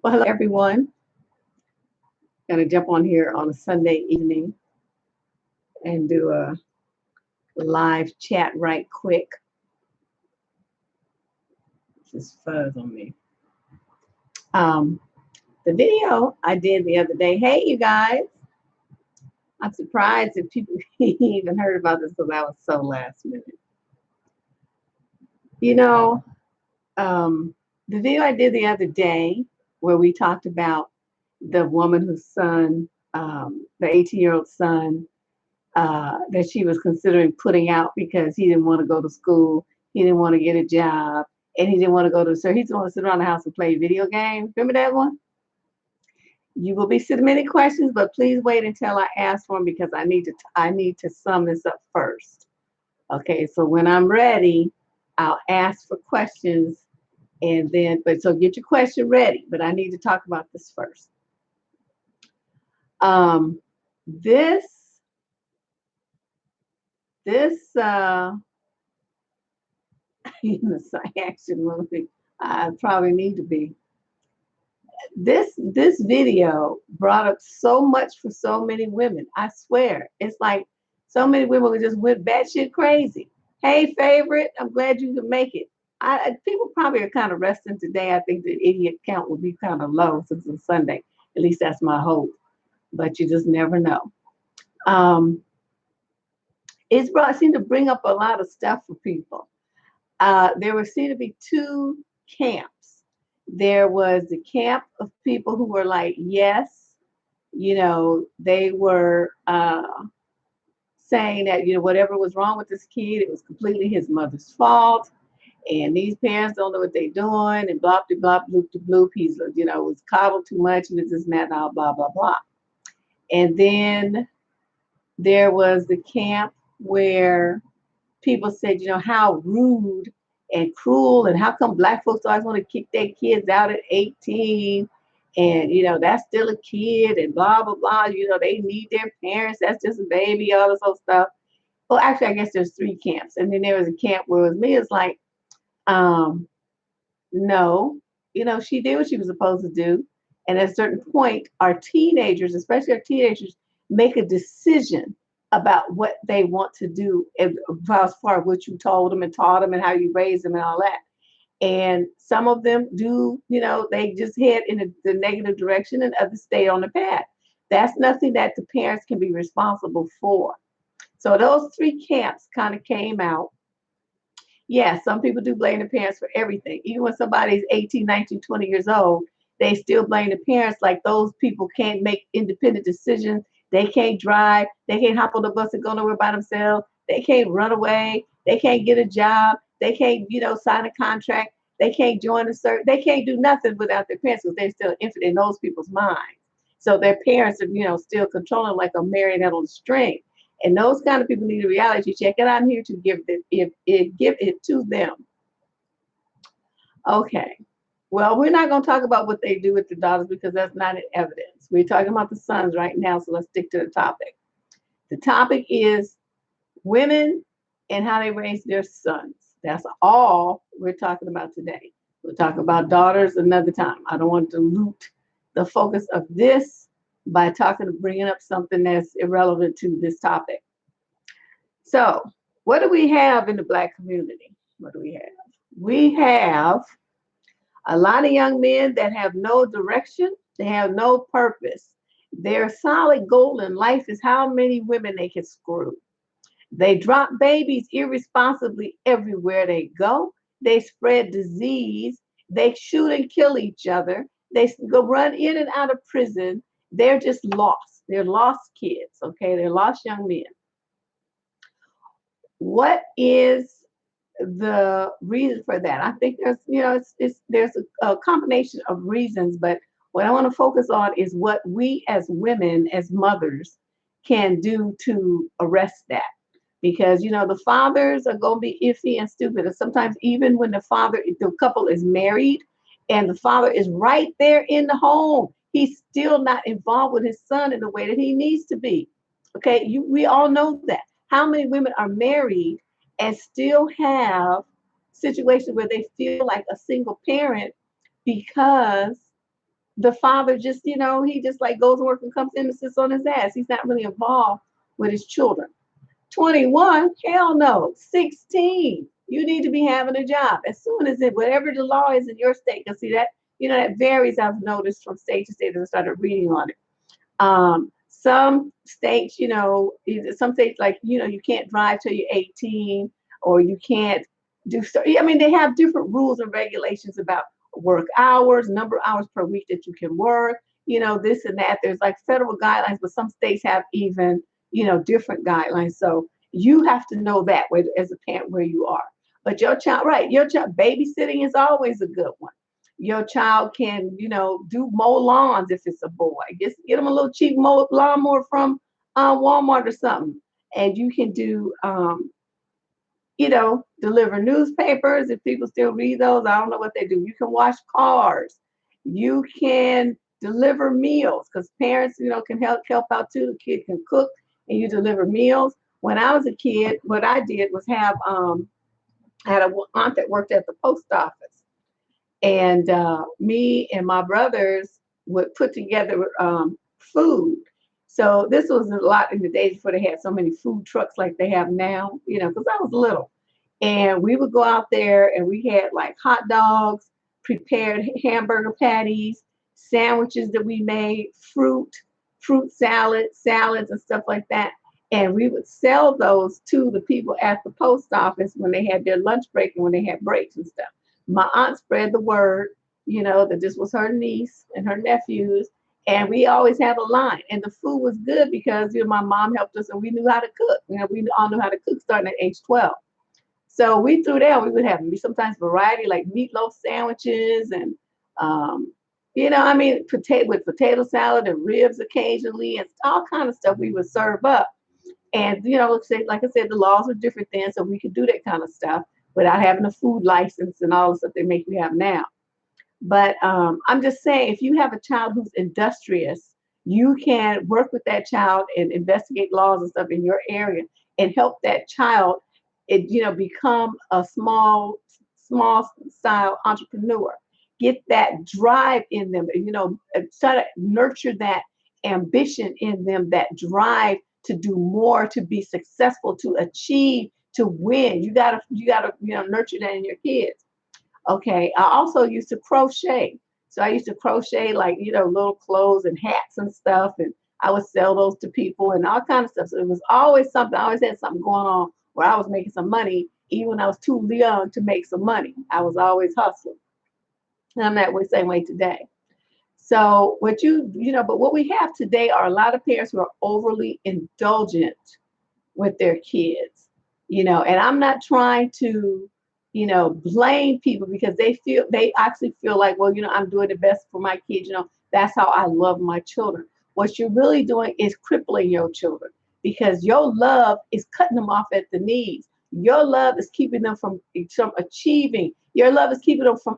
Well, hello everyone. Gonna jump on here on a Sunday evening and do a live chat right quick. Just fuzz on me. Um, the video I did the other day. Hey, you guys! I'm surprised if people even heard about this because I was so last minute. You know, the video I did the other day where we talked about the woman whose son, the 18-year-old son, that she was considering putting out because he didn't want to go to school, he didn't want to get a job, and he didn't want to go to so he just want to sit around the house and play video games. Remember that one? You will be submitting questions, but please wait until I ask for them because I need to sum this up first. Okay, so when I'm ready, I'll ask for questions and then but so get your question ready, but I need to talk about this first. Um this this action movie I probably need to be. This video brought up so much for so many women. I swear, it's like so many women just went batshit crazy. Hey, favorite, I'm glad you could make it. People probably are kind of resting today. I think the idiot count will be kind of low since it's Sunday. At least that's my hope. But you just never know. Um, seemed to bring up a lot of stuff for people. There were seemed to be two camps. There was the camp of people who were like, yes, they were saying that, whatever was wrong with this kid, it was completely his mother's fault. And these parents don't know what they're doing, and blah, blah, blah, bloop, de bloop. He's, was coddled too much, and this, and that, and all, blah, blah, blah. And then there was the camp where people said, how rude and cruel, and how come black folks always want to kick their kids out at 18? And, that's still a kid, and blah, blah, blah. They need their parents. That's just a baby, all this other stuff. Well, actually, I guess there's three camps. And then there was a camp where it was me. It's like, um, no, she did what she was supposed to do. And at a certain point, our teenagers, especially our teenagers, make a decision about what they want to do as far as what you told them and taught them and how you raised them and all that. And some of them do, they just head in the negative direction and others stay on the path. That's nothing that the parents can be responsible for. So those three camps kind of came out. Yeah, some people do blame the parents for everything. Even when somebody's 18, 19, 20 years old, they still blame the parents like those people can't make independent decisions. They can't drive. They can't hop on the bus and go nowhere by themselves. They can't run away. They can't get a job. They can't, sign a contract. They can't join a cert. They can't do nothing without their parents because they're still infant in those people's minds. So their parents are, still controlling like a marionette on a string. And those kind of people need a reality check, and I'm here to give it to them. Okay. Well, we're not going to talk about what they do with the daughters because that's not in evidence. We're talking about the sons right now, so let's stick to the topic. The topic is women and how they raise their sons. That's all we're talking about today. We'll talk about daughters another time. I don't want to dilute the focus of this by bringing up something that's irrelevant to this topic. So, what do we have in the Black community? What do we have? We have a lot of young men that have no direction, they have no purpose. Their solid goal in life is how many women they can screw. They drop babies irresponsibly everywhere they go. They spread disease. They shoot and kill each other. They go run in and out of prison. They're just lost. They're lost kids, okay? They're lost young men. What is the reason for that? I think there's a combination of reasons, but what I want to focus on is what we as women, as mothers, can do to arrest that. Because the fathers are going to be iffy and stupid, and sometimes even when the couple is married and the father is right there in the home, he's still not involved with his son in the way that he needs to be. Okay, we all know that. How many women are married and still have situations where they feel like a single parent because the father just, he just like goes to work and comes in and sits on his ass. He's not really involved with his children. 21, hell no. 16, you need to be having a job. As soon as whatever the law is in your state, you'll see that, that varies, I've noticed from state to state as I started reading on it. Some states, some states like, you can't drive till you're 18, or you can't do so. I mean, they have different rules and regulations about work hours, number of hours per week that you can work, this and that. There's like federal guidelines, but some states have even, different guidelines. So you have to know that as a parent where you are. But your child, right, your child, babysitting is always a good one. Your child can, do mow lawns if it's a boy. Just get them a little cheap lawnmower from Walmart or something. And you can do, deliver newspapers if people still read those. I don't know what they do. You can wash cars. You can deliver meals because parents, can help out too. The kid can cook and you deliver meals. When I was a kid, what I did was have, I had an aunt that worked at the post office. And me and my brothers would put together food. So this was a lot in the days before they had so many food trucks like they have now, because I was little. And we would go out there and we had like hot dogs, prepared hamburger patties, sandwiches that we made, fruit salads and stuff like that. And we would sell those to the people at the post office when they had their lunch break and when they had breaks and stuff. My aunt spread the word, that this was her niece and her nephews. And we always had a line. And the food was good because, my mom helped us and we knew how to cook. We all knew how to cook starting at age 12. So we threw down, we would have sometimes variety like meatloaf sandwiches and, with potato salad and ribs occasionally and all kind of stuff we would serve up. And, like I said, the laws were different then, so we could do that kind of stuff without having a food license and all the stuff they make you have now. But I'm just saying, if you have a child who's industrious, you can work with that child and investigate laws and stuff in your area and help that child, become a small style entrepreneur. Get that drive in them, try to nurture that ambition in them, that drive to do more, to be successful, to achieve, to win. You gotta, nurture that in your kids. Okay. I also used to crochet. So I used to crochet like, little clothes and hats and stuff. And I would sell those to people and all kinds of stuff. So it was always something. I always had something going on where I was making some money, even when I was too young to make some money. I was always hustling. And I'm that way, same way today. So but what we have today are a lot of parents who are overly indulgent with their kids, and I'm not trying to, blame people because they actually feel like, well, I'm doing the best for my kids. That's how I love my children. What you're really doing is crippling your children because your love is cutting them off at the knees. Your love is keeping them from achieving. Your love is keeping them from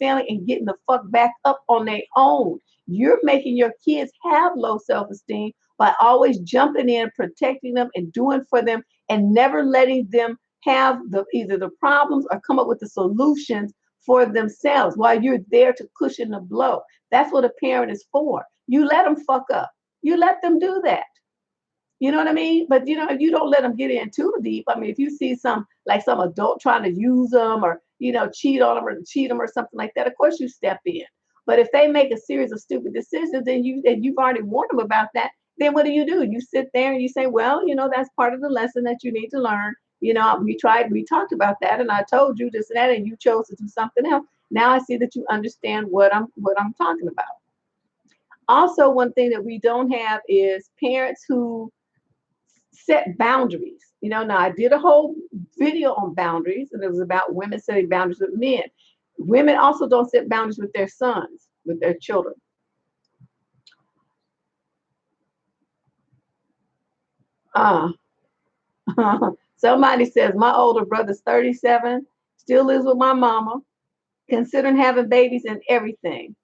failing and getting the fuck back up on their own. You're making your kids have low self-esteem by always jumping in, protecting them and doing for them and never letting them have either the problems or come up with the solutions for themselves while you're there to cushion the blow. That's what a parent is for. You let them fuck up. You let them do that. You know what I mean? But you don't let them get in too deep. I mean, if you see some adult trying to use them or cheat on them or something like that, of course you step in. But if they make a series of stupid decisions, then you've already warned them about that. Then what do? You sit there and you say, well, that's part of the lesson that you need to learn. We talked about that, and I told you this and that, and you chose to do something else. Now I see that you understand what I'm talking about. Also, one thing that we don't have is parents who set boundaries. Now I did a whole video on boundaries, and it was about women setting boundaries with men. Women also don't set boundaries with their sons, with their children. Uh, Somebody says my older brother's 37, still lives with my mama, considering having babies and everything,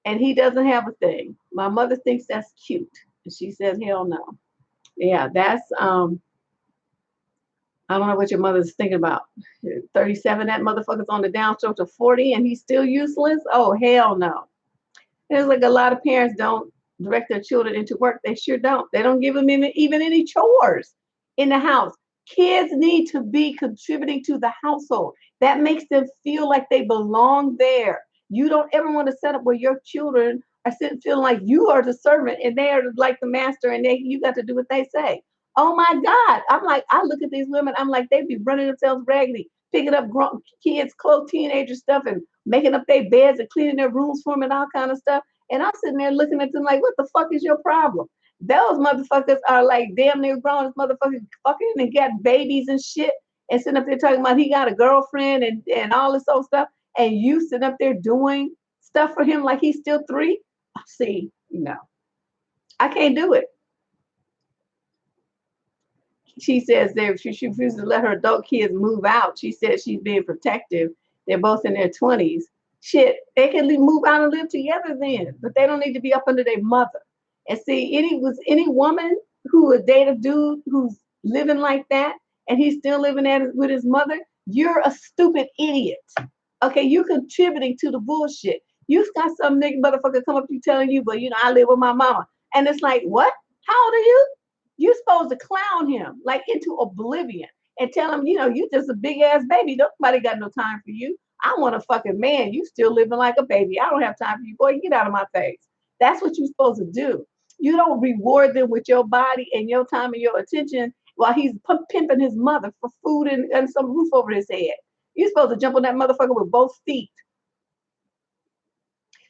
and he doesn't have a thing. My mother thinks that's cute, and she says, hell no. Yeah, that's I don't know what your mother's thinking about. 37, that motherfucker's on the downstroke to 40 and he's still useless? Oh, hell no. And it's like a lot of parents don't direct their children into work. They sure don't. They don't give them even any chores in the house. Kids need to be contributing to the household. That makes them feel like they belong there. You don't ever want to set up where your children are sitting feeling like you are the servant and they are like the master and you got to do what they say. Oh my God. I'm like, I look at these women, I'm like, they be running themselves raggedy, picking up grown kids, clothes, teenager stuff and making up their beds and cleaning their rooms for them and all kind of stuff. And I'm sitting there looking at them like, what the fuck is your problem? Those motherfuckers are like damn near grown. This motherfucker fucking and got babies and shit. And sitting up there talking about he got a girlfriend and all this old stuff. And you sitting up there doing stuff for him like he's still 3. See, no, I can't do it. She says that she refuses to let her adult kids move out. She says she's being protective. They're both in their 20s. Shit, they can move out and live together then, but they don't need to be up under their mother. And see, any woman who would date a dude who's living like that and he's still living with his mother, you're a stupid idiot. Okay, you're contributing to the bullshit. You got some nigga motherfucker come up to you telling you, but I live with my mama. And it's like, what? How old are you? You're supposed to clown him like into oblivion and tell him, you just a big ass baby. Nobody got no time for you. I want a fucking man. You still living like a baby. I don't have time for you. Boy, get out of my face. That's what you're supposed to do. You don't reward them with your body and your time and your attention while he's pimping his mother for food and some roof over his head. You're supposed to jump on that motherfucker with both feet.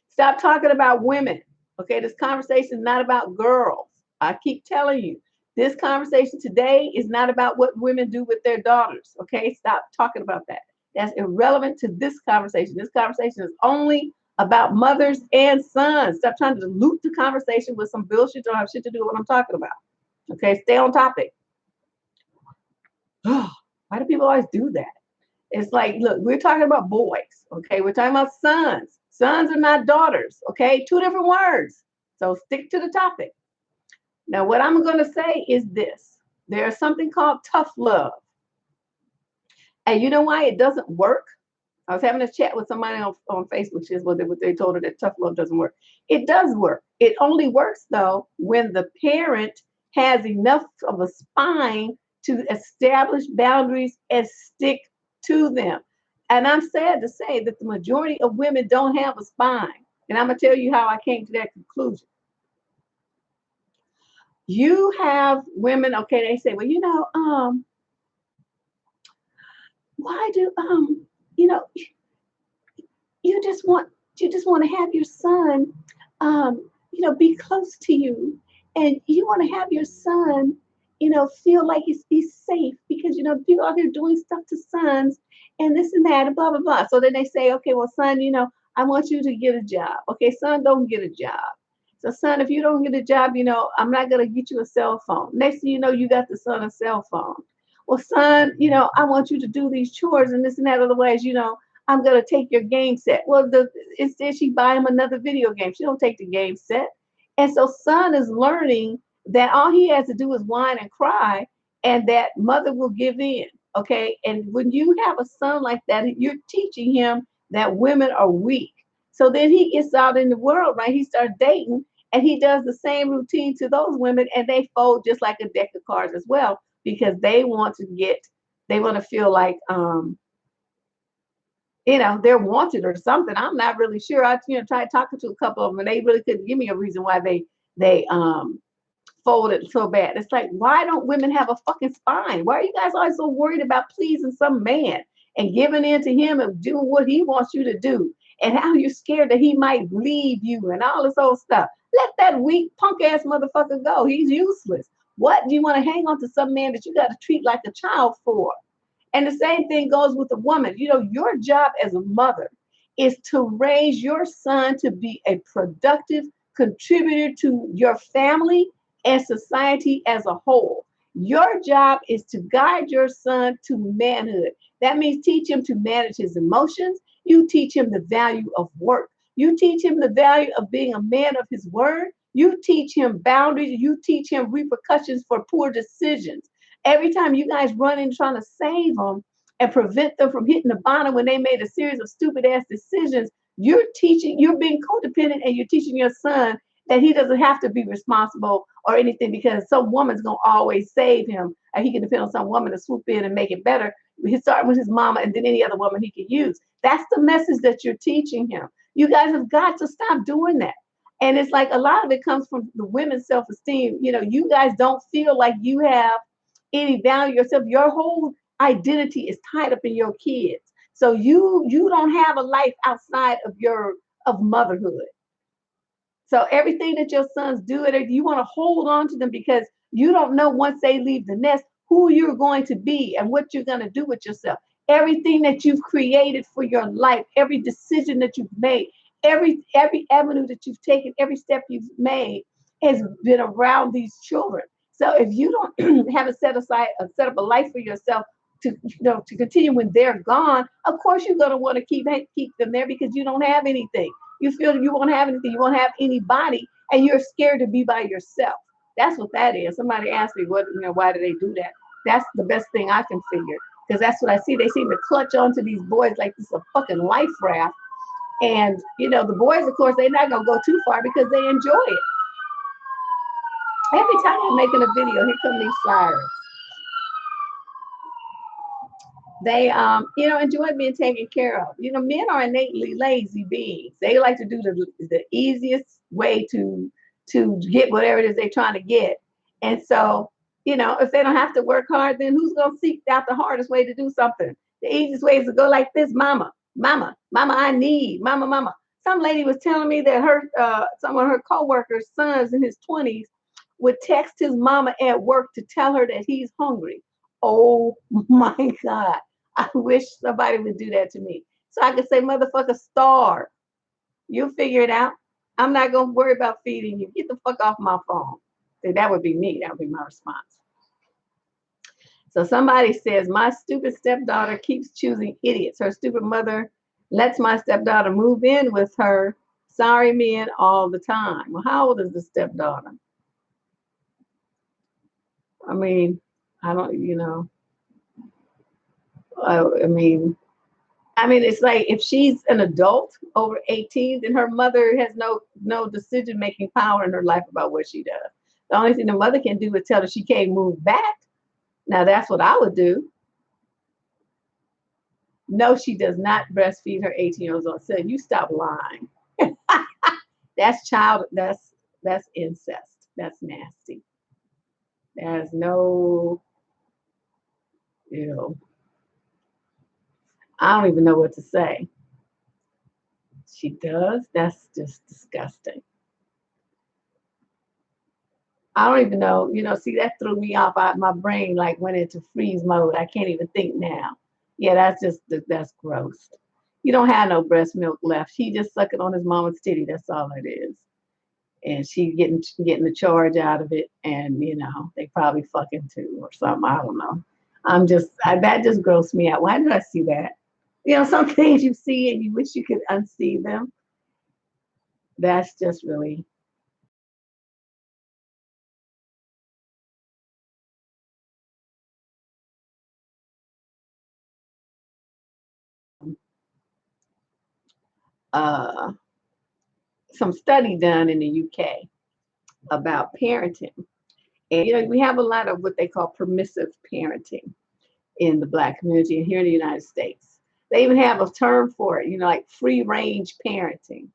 Stop talking about women. Okay, this conversation is not about girls. I keep telling you, this conversation today is not about what women do with their daughters. Okay, stop talking about that. That's irrelevant to this conversation. This conversation is only about mothers and sons. Stop trying to dilute the conversation with some bullshit that don't have shit to do with what I'm talking about. Okay, stay on topic. Why do people always do that? It's like, look, we're talking about boys. Okay, we're talking about sons. Sons are not daughters. Okay, 2 different words. So stick to the topic. Now, what I'm going to say is this. There's something called tough love. And you know why it doesn't work? I was having a chat with somebody on Facebook. She says, well, they told her that tough love doesn't work. It does work. It only works, though, when the parent has enough of a spine to establish boundaries and stick to them. And I'm sad to say that the majority of women don't have a spine. And I'm going to tell you how I came to that conclusion. You have women, okay, they say, well, why do you just want to have your son be close to you, and you want to have your son feel like he's safe, because people out here doing stuff to sons and this and that and blah blah blah. So then they say, okay, well, son, I want you to get a job. Okay, son, don't get a job. So, son, if you don't get a job, I'm not going to get you a cell phone. Next thing you know, you got the son a cell phone. Well, son, I want you to do these chores and this and that. Otherwise, I'm going to take your game set. Well, instead she buy him another video game. She don't take the game set. And so son is learning that all he has to do is whine and cry, and that mother will give in. Okay. And when you have a son like that, you're teaching him that women are weak. So then he gets out in the world, right? He starts dating and he does the same routine to those women, and they fold just like a deck of cards as well, because they want to feel like, they're wanted or something. I'm not really sure. I, tried talking to a couple of them and they really couldn't give me a reason why they folded so bad. It's like, why don't women have a fucking spine? Why are you guys always so worried about pleasing some man and giving in to him and doing what he wants you to do? And how you're scared that he might leave you and all this old stuff. Let that weak punk ass motherfucker go. He's useless. What do you want to hang on to some man that you got to treat like a child for? And the same thing goes with a woman. Your job as a mother is to raise your son to be a productive contributor to your family and society as a whole. Your job is to guide your son to manhood. That means teach him to manage his emotions. You teach him the value of work. You teach him the value of being a man of his word. You teach him boundaries. You teach him repercussions for poor decisions. Every time you guys run in trying to save them and prevent them from hitting the bottom when they made a series of stupid ass decisions, You're teaching, you're being codependent, and you're teaching your son that he doesn't have to be responsible or anything because some woman's gonna always save him, and he can depend on some woman to swoop in and make it better. He's starting with his mama and then any other woman he can use. That's the message that you're teaching him. You guys have got to stop doing that. And it's like a lot of it comes from the women's self-esteem. You know, you guys don't feel like you have any value yourself. Your whole identity is tied up in your kids. So you don't have a life outside of your of motherhood. So everything that your sons do, and you want to hold on to them because you don't know once they leave the nest who you're going to be and what you're going to do with yourself. Everything that you've created for your life, every decision that you've made, every avenue that you've taken, every step you've made has been around these children. So if you don't have a set up a life for yourself to continue when they're gone, of course you're going to want to keep them there because you don't have anything. You feel you won't have anything, you won't have anybody, and you're scared to be by yourself. That's what that is. Somebody asked me, why do they do that? That's the best thing I can figure, because that's what I see. They seem to clutch onto these boys like this is a fucking life raft. And the boys, of course, they're not gonna go too far because they enjoy it. Every time I'm making a video, here come these sirens. They enjoy being taken care of. Men are innately lazy beings. They like to do the easiest way to get whatever it is they're trying to get. And so, if they don't have to work hard, then who's gonna seek out the hardest way to do something? The easiest way is to go like this: mama, mama, mama, I need, mama, mama. Some lady was telling me that some of her co-workers' sons in his 20s would text his mama at work to tell her that he's hungry. Oh my God. I wish somebody would do that to me. So I could say, motherfucker, starve. You'll figure it out. I'm not going to worry about feeding you. Get the fuck off my phone. So that would be me. That would be my response. So somebody says, my stupid stepdaughter keeps choosing idiots. Her stupid mother lets my stepdaughter move in with her sorry men all the time. Well, how old is the stepdaughter? I mean, I don't, I mean, it's like if she's an adult over 18, then her mother has no decision-making power in her life about what she does. The only thing the mother can do is tell her she can't move back. Now, that's what I would do. No, she does not breastfeed her 18-year-old son. You stop lying. That's incest. That's nasty. There's no, I don't even know what to say. She does? That's just disgusting. I don't even know. See, that threw me off. My brain went into freeze mode. I can't even think now. Yeah, that's gross. You don't have no breast milk left. He just sucking on his mama's titty. That's all it is. And she getting the charge out of it. And, they probably fucking too or something. I don't know. That just grossed me out. Why did I see that? Some things you see and you wish you could unsee them. That's just really. Some study done in the UK about parenting. And, we have a lot of what they call permissive parenting in the Black community and here in the United States. They even have a term for it, like free range parenting.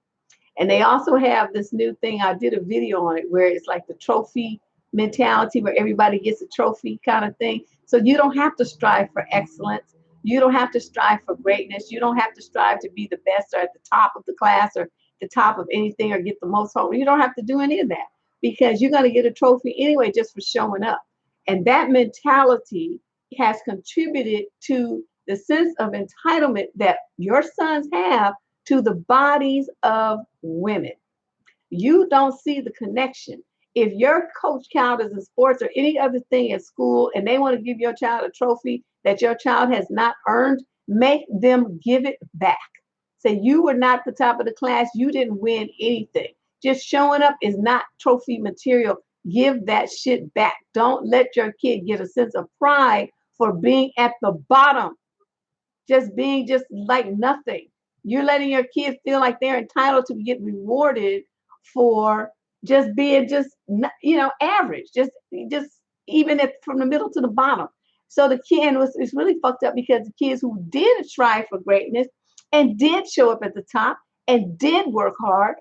And they also have this new thing. I did a video on it where it's like the trophy mentality where everybody gets a trophy kind of thing. So you don't have to strive for excellence. You don't have to strive for greatness. You don't have to strive to be the best or at the top of the class or the top of anything or get the most home. You don't have to do any of that because you're going to get a trophy anyway just for showing up. And that mentality has contributed to the sense of entitlement that your sons have to the bodies of women. You don't see the connection. If your coach child is in sports or any other thing at school and they want to give your child a trophy that your child has not earned, make them give it back. Say you were not the top of the class, you didn't win anything. Just showing up is not trophy material. Give that shit back. Don't let your kid get a sense of pride for being at the bottom, just being just like nothing. You're letting your kids feel like they're entitled to get rewarded for just being average, just even from the middle to the bottom. So the kid it's really fucked up because the kids who did strive for greatness and did show up at the top and did work hard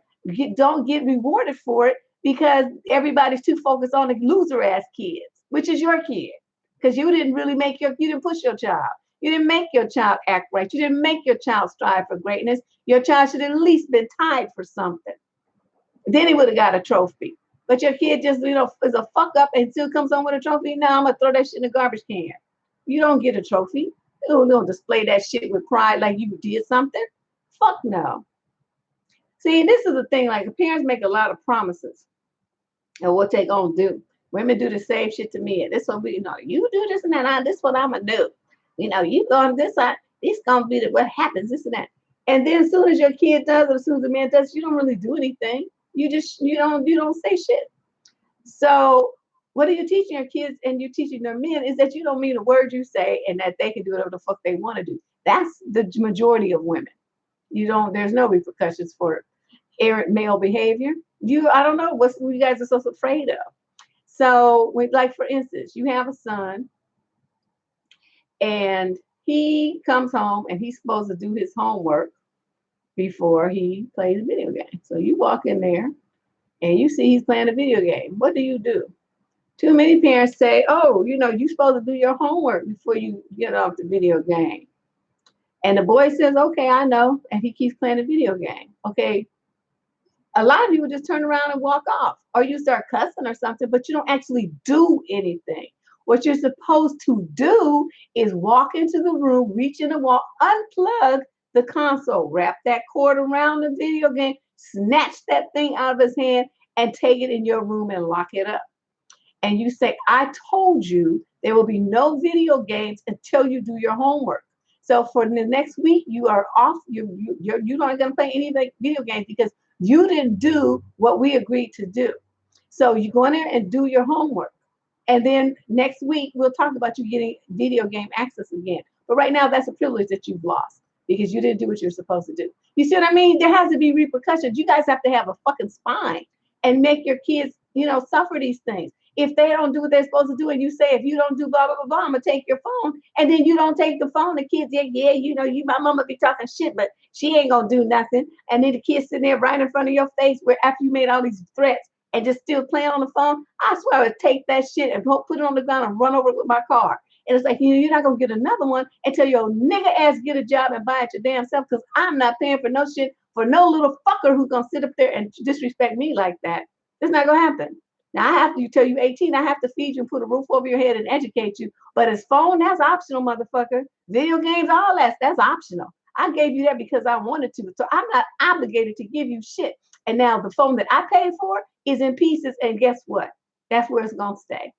don't get rewarded for it because everybody's too focused on the loser ass kids, which is your kid, because you didn't really you didn't push your child. You didn't make your child act right. You didn't make your child strive for greatness. Your child should at least been tied for something. Then he would have got a trophy. But your kid just, is a fuck up and still comes home with a trophy. Now I'm going to throw that shit in the garbage can. You don't get a trophy. You don't display that shit with pride like you did something. Fuck no. See, this is the thing. Like, parents make a lot of promises of what they going to do. Women do the same shit to me. And this one, you do this and that. This is what I'm going to do. You going this side. This going to be what happens, this and that. And then as soon as your kid does, or as soon as the man does, you don't really do anything. You don't say shit. So what are you teaching your kids and you're teaching their men is that you don't mean a word you say and that they can do whatever the fuck they want to do. That's the majority of women. There's no repercussions for errant male behavior. I don't know what you guys are so afraid of. So like for instance, you have a son and he comes home and he's supposed to do his homework before he plays a video game. So you walk in there and you see he's playing a video game. What do? Too many parents say, oh, you're supposed to do your homework before you get off the video game. And the boy says, okay, I know. And he keeps playing a video game. Okay. A lot of you just turn around and walk off, or you start cussing or something, but you don't actually do anything. What you're supposed to do is walk into the room, reach in the wall, unplug the console, wrap that cord around the video game, snatch that thing out of his hand, and take it in your room and lock it up. And you say, I told you there will be no video games until you do your homework. So for the next week, you are off. You're not going to play any video games because you didn't do what we agreed to do. So you go in there and do your homework. And then next week, we'll talk about you getting video game access again. But right now, that's a privilege that you've lost because you didn't do what you're supposed to do. You see what I mean? There has to be repercussions. You guys have to have a fucking spine and make your kids, suffer these things. If they don't do what they're supposed to do, and you say, if you don't do blah, blah, blah, blah, I'm going to take your phone. And then you don't take the phone. The kids, my mama be talking shit, but she ain't going to do nothing. And then the kids sitting there right in front of your face where after you made all these threats and just still playing on the phone, I swear I would take that shit and put it on the ground and run over it with my car. And it's like, you're not going to get another one until your nigga ass get a job and buy it your damn self, because I'm not paying for no shit for no little fucker who's going to sit up there and disrespect me like that. It's not going to happen. Now, I have to tell you 18, I have to feed you and put a roof over your head and educate you. But his phone, that's optional, motherfucker. Video games, all that's optional. I gave you that because I wanted to. So I'm not obligated to give you shit. And now the phone that I paid for is in pieces. And guess what? That's where it's going to stay.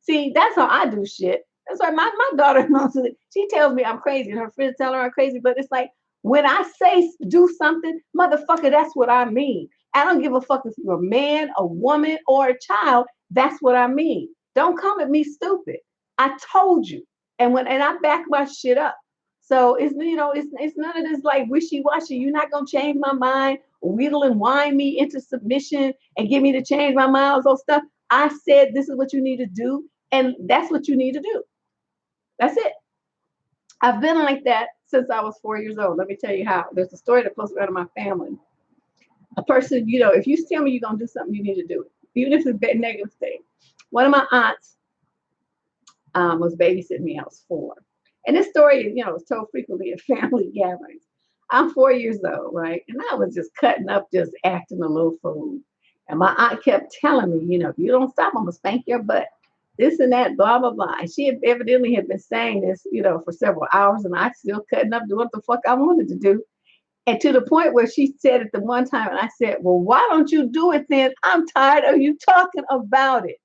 See, that's how I do shit. That's why my daughter knows it. She tells me I'm crazy and her friends tell her I'm crazy. But it's like, when I say do something, motherfucker, that's what I mean. I don't give a fuck if you're a man, a woman, or a child. That's what I mean. Don't come at me stupid. I told you. And I back my shit up. So it's none of this like wishy-washy. You're not gonna change my mind, wheedle and whine me into submission and get me to change my mind, all those stuff. I said this is what you need to do, and that's what you need to do. That's it. I've been like that since I was 4 years old. Let me tell you how. There's a story that flows around in my family. A person, if you tell me you're going to do something, you need to do it, even if it's a negative thing. One of my aunts was babysitting me. I was 4. And this story, is told frequently at family gatherings. I'm 4 years old, right? And I was just cutting up, just acting a little fool. And my aunt kept telling me, if you don't stop, I'm going to spank your butt. This and that, blah, blah, blah. And she evidently had been saying this, for several hours. And I still cutting up, doing what the fuck I wanted to do. And to the point where she said it the one time, and I said, well, why don't you do it then? I'm tired of you talking about it.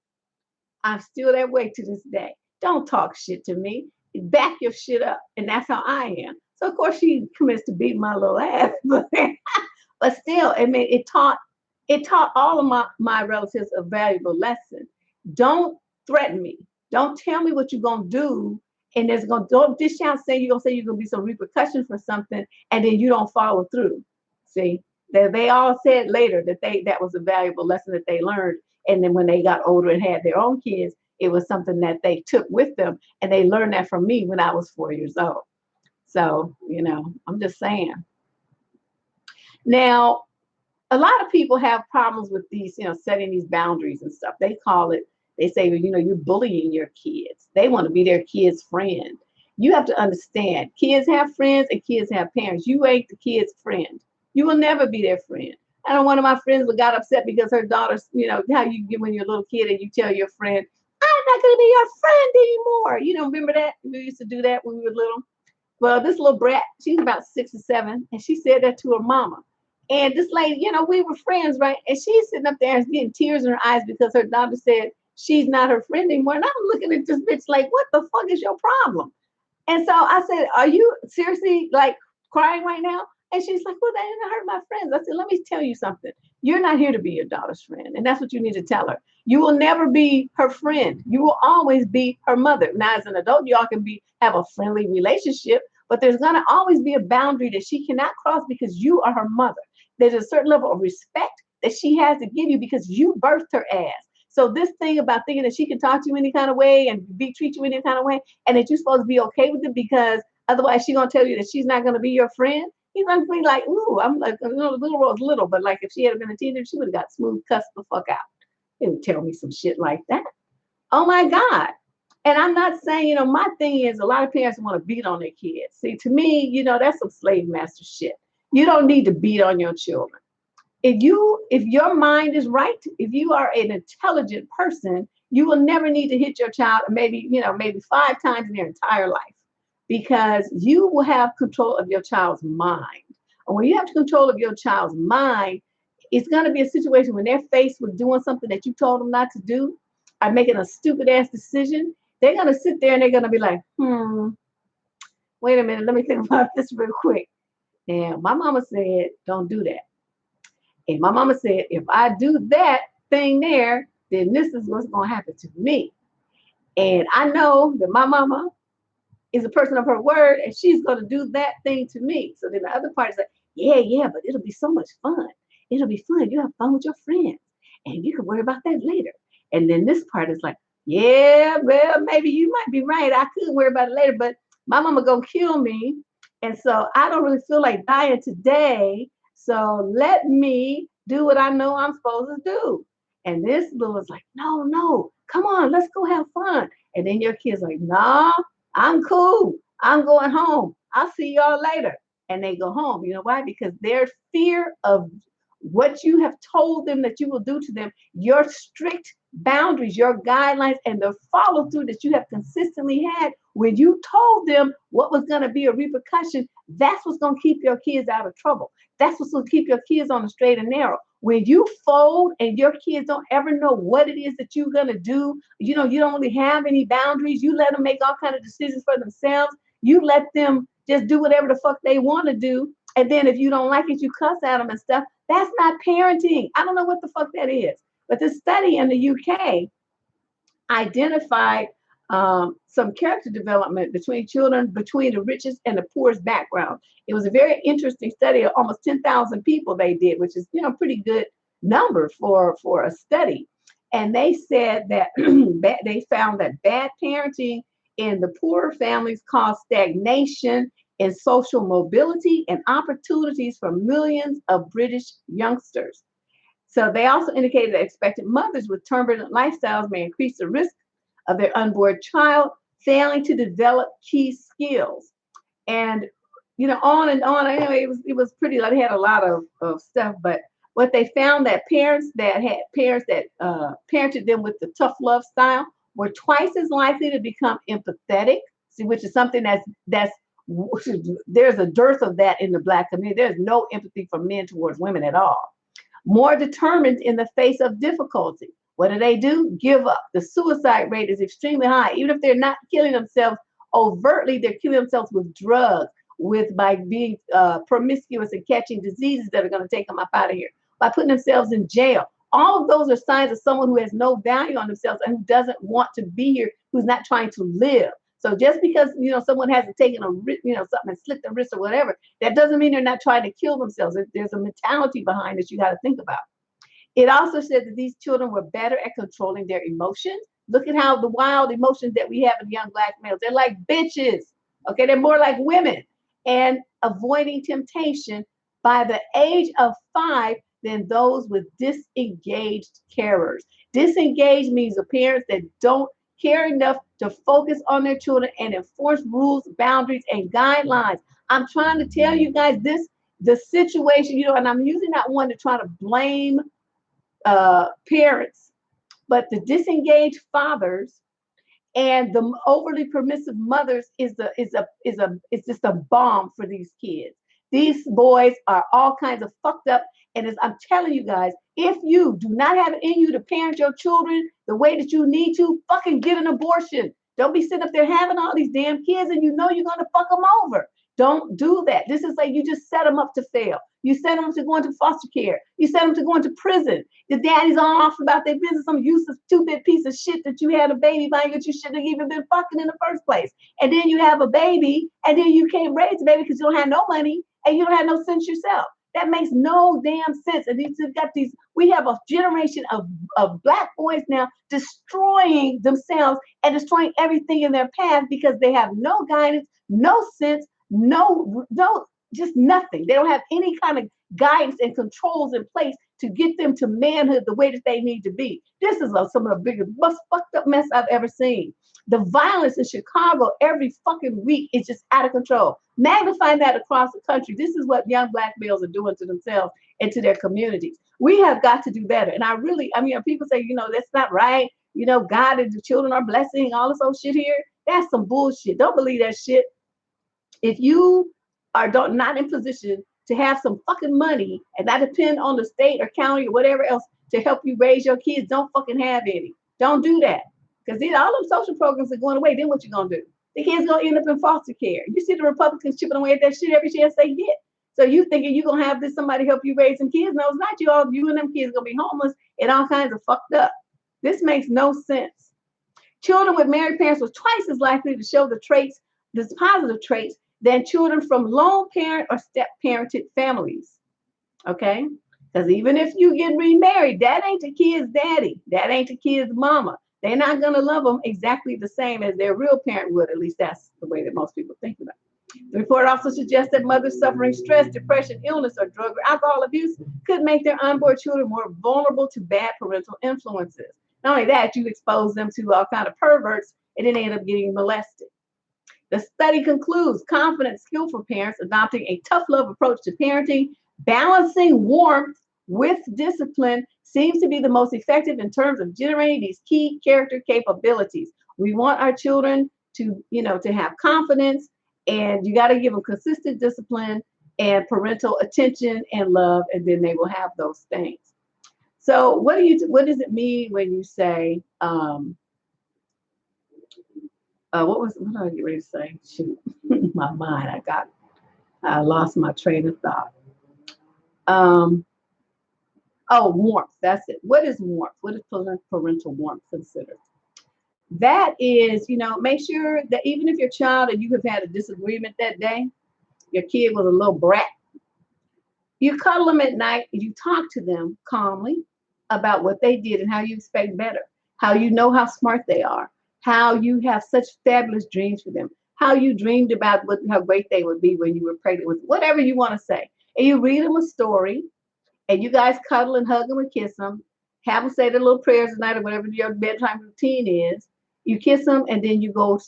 I'm still that way to this day. Don't talk shit to me. Back your shit up. And that's how I am. So, of course, she commits to beat my little ass. But still, it taught all of my relatives a valuable lesson. Don't threaten me. Don't tell me what you're going to do And there's going to, don't discount say you're going to say you're going to be some repercussion for something and then you don't follow through. See, they all said later that that was a valuable lesson that they learned. And then when they got older and had their own kids, it was something that they took with them. And they learned that from me when I was 4 years old. So, I'm just saying. Now, a lot of people have problems with these, setting these boundaries and stuff. They say, well, you're bullying your kids. They want to be their kid's friend. You have to understand, kids have friends and kids have parents. You ain't the kid's friend. You will never be their friend. I know one of my friends got upset because her daughter's, how you get when you're a little kid and you tell your friend, I'm not going to be your friend anymore. Remember that? We used to do that when we were little. Well, this little brat, she's about 6 or 7, and she said that to her mama. And this lady, we were friends, right? And she's sitting up there and getting tears in her eyes because her daughter said she's not her friend anymore. And I'm looking at this bitch like, what the fuck is your problem? And so I said, are you seriously like crying right now? And she's like, well, that didn't hurt my friends. I said, let me tell you something. You're not here to be your daughter's friend. And that's what you need to tell her. You will never be her friend. You will always be her mother. Now, as an adult, y'all can have a friendly relationship, but there's going to always be a boundary that she cannot cross because you are her mother. There's a certain level of respect that she has to give you because you birthed her ass. So this thing about thinking that she can talk to you any kind of way and treat you any kind of way, and that you're supposed to be okay with it because otherwise she's going to tell you that she's not going to be your friend. He's going to be like, ooh, I'm like, the little Rose little, but like if she had been a teenager, she would have got smooth cussed the fuck out. He would tell me some shit like that. Oh my God. And I'm not saying, my thing is a lot of parents want to beat on their kids. See, to me, that's some slave master shit. You don't need to beat on your children. If your mind is right, if you are an intelligent person, you will never need to hit your child maybe 5 times in their entire life because you will have control of your child's mind. And when you have control of your child's mind, it's going to be a situation when they're faced with doing something that you told them not to do or making a stupid ass decision. They're going to sit there and they're going to be like, wait a minute, let me think about this real quick. And my mama said, don't do that. And my mama said, if I do that thing there, then this is what's going to happen to me. And I know that my mama is a person of her word and she's going to do that thing to me. So then the other part is like, yeah, but it'll be so much fun. It'll be fun. You have fun with your friends and you can worry about that later. And then this part is like, yeah, well, maybe you might be right. I could worry about it later, but my mama going to kill me. And so I don't really feel like dying today. So let me do what I know I'm supposed to do. And this little is like, no, come on, let's go have fun. And then your kid's like, nah, I'm cool. I'm going home. I'll see y'all later. And they go home. You know why? Because their fear of what you have told them that you will do to them, your strict boundaries, your guidelines, and the follow through that you have consistently had when you told them what was going to be a repercussion, that's what's going to keep your kids out of trouble. That's what's going to keep your kids on the straight and narrow. When you fold and your kids don't ever know what it is that you're going to do, you don't really have any boundaries. You let them make all kinds of decisions for themselves. You let them just do whatever the fuck they want to do. And then if you don't like it, you cuss at them and stuff. That's not parenting. I don't know what the fuck that is. But this study in the UK identified some character development between children, between the richest and the poorest background. It was a very interesting study of almost 10,000 people they did, which is, pretty good number for a study. And they said that they found that bad parenting in the poorer families caused stagnation in social mobility and opportunities for millions of British youngsters. So they also indicated that expectant mothers with turbulent lifestyles may increase the risk of their unborn child failing to develop key skills. And, on and on. Anyway, it was pretty, they had a lot of stuff, but what they found that parents that parented them with the tough love style were twice as likely to become empathetic, which is something that's there's a dearth of that in the Black community. There's no empathy from men towards women at all. More determined in the face of difficulty. What do? Give up. The suicide rate is extremely high. Even if they're not killing themselves overtly, they're killing themselves with drugs, by being promiscuous and catching diseases that are going to take them up out of here, by putting themselves in jail. All of those are signs of someone who has no value on themselves and who doesn't want to be here, who's not trying to live. So just because, someone hasn't taken something and slit their wrist or whatever, that doesn't mean they're not trying to kill themselves. There's a mentality behind it you got to think about. It also said that these children were better at controlling their emotions. Look at how the wild emotions that we have in young black males. They're like bitches. Okay, they're more like women. And avoiding temptation by the age of 5 than those with disengaged carers. Disengaged means the parents that don't care enough to focus on their children and enforce rules, boundaries, and guidelines. I'm trying to tell you guys the situation, and I'm using that one to try to blame parents, but the disengaged fathers and the overly permissive mothers is just a bomb for these kids. These boys are all kinds of fucked up. And as I'm telling you guys, if you do not have it in you to parent your children the way that you need to, fucking get an abortion. Don't be sitting up there having all these damn kids and you're going to fuck them over. Don't do that. This is like you just set them up to fail. You set them up to go into foster care. You set them to go into prison. The daddy's all off about their business, some useless, stupid piece of shit that you had a baby by that you shouldn't have even been fucking in the first place. And then you have a baby, and then you can't raise the baby because you don't have no money and you don't have no sense yourself. That makes no damn sense. And we have a generation of black boys now destroying themselves and destroying everything in their path because they have no guidance, no sense, no, just nothing. They don't have any kind of guidance and controls in place to get them to manhood the way that they need to be. This is some of the biggest, most fucked up mess I've ever seen. The violence in Chicago every fucking week is just out of control. Magnify that across the country. This is what young black males are doing to themselves and to their communities. We have got to do better. And people say, that's not right. God and the children are blessing, all this old shit here. That's some bullshit. Don't believe that shit. If you are not in position to have some fucking money and not depend on the state or county or whatever else to help you raise your kids, don't fucking have any. Don't do that. Because all them social programs are going away. Then what you going to do? The kids going to end up in foster care. You see the Republicans chipping away at that shit every chance they get. So you thinking you're going to have somebody help you raise some kids? No, it's not you. All you and them kids going to be homeless and all kinds of fucked up. This makes no sense. Children with married parents were twice as likely to show the positive traits than children from lone parent or step-parented families, okay? Because even if you get remarried, that ain't the kid's daddy. That ain't the kid's mama. They're not going to love them exactly the same as their real parent would. At least that's the way that most people think about it. The report also suggests that mothers suffering stress, depression, illness, or drug or alcohol abuse could make their unborn children more vulnerable to bad parental influences. Not only that, you expose them to all kinds of perverts, and then they end up getting molested. The study concludes confident, skillful parents adopting a tough love approach to parenting, balancing warmth with discipline seems to be the most effective in terms of generating these key character capabilities. We want our children to have confidence, and you got to give them consistent discipline and parental attention and love, and then they will have those things. So what does it mean when you say, what did I get ready to say? Shoot, my mind, I lost my train of thought. Warmth, that's it. What is warmth? What is parental warmth considered? That is, make sure that even if your child and you have had a disagreement that day, your kid was a little brat, you cuddle them at night and you talk to them calmly about what they did and how you expect better, how you know how smart they are, how you have such fabulous dreams for them, how you dreamed about how great they would be when you were pregnant with whatever you want to say. And you read them a story and you guys cuddle and hug them and kiss them, have them say their little prayers at night or whatever your bedtime routine is. You kiss them and then you go,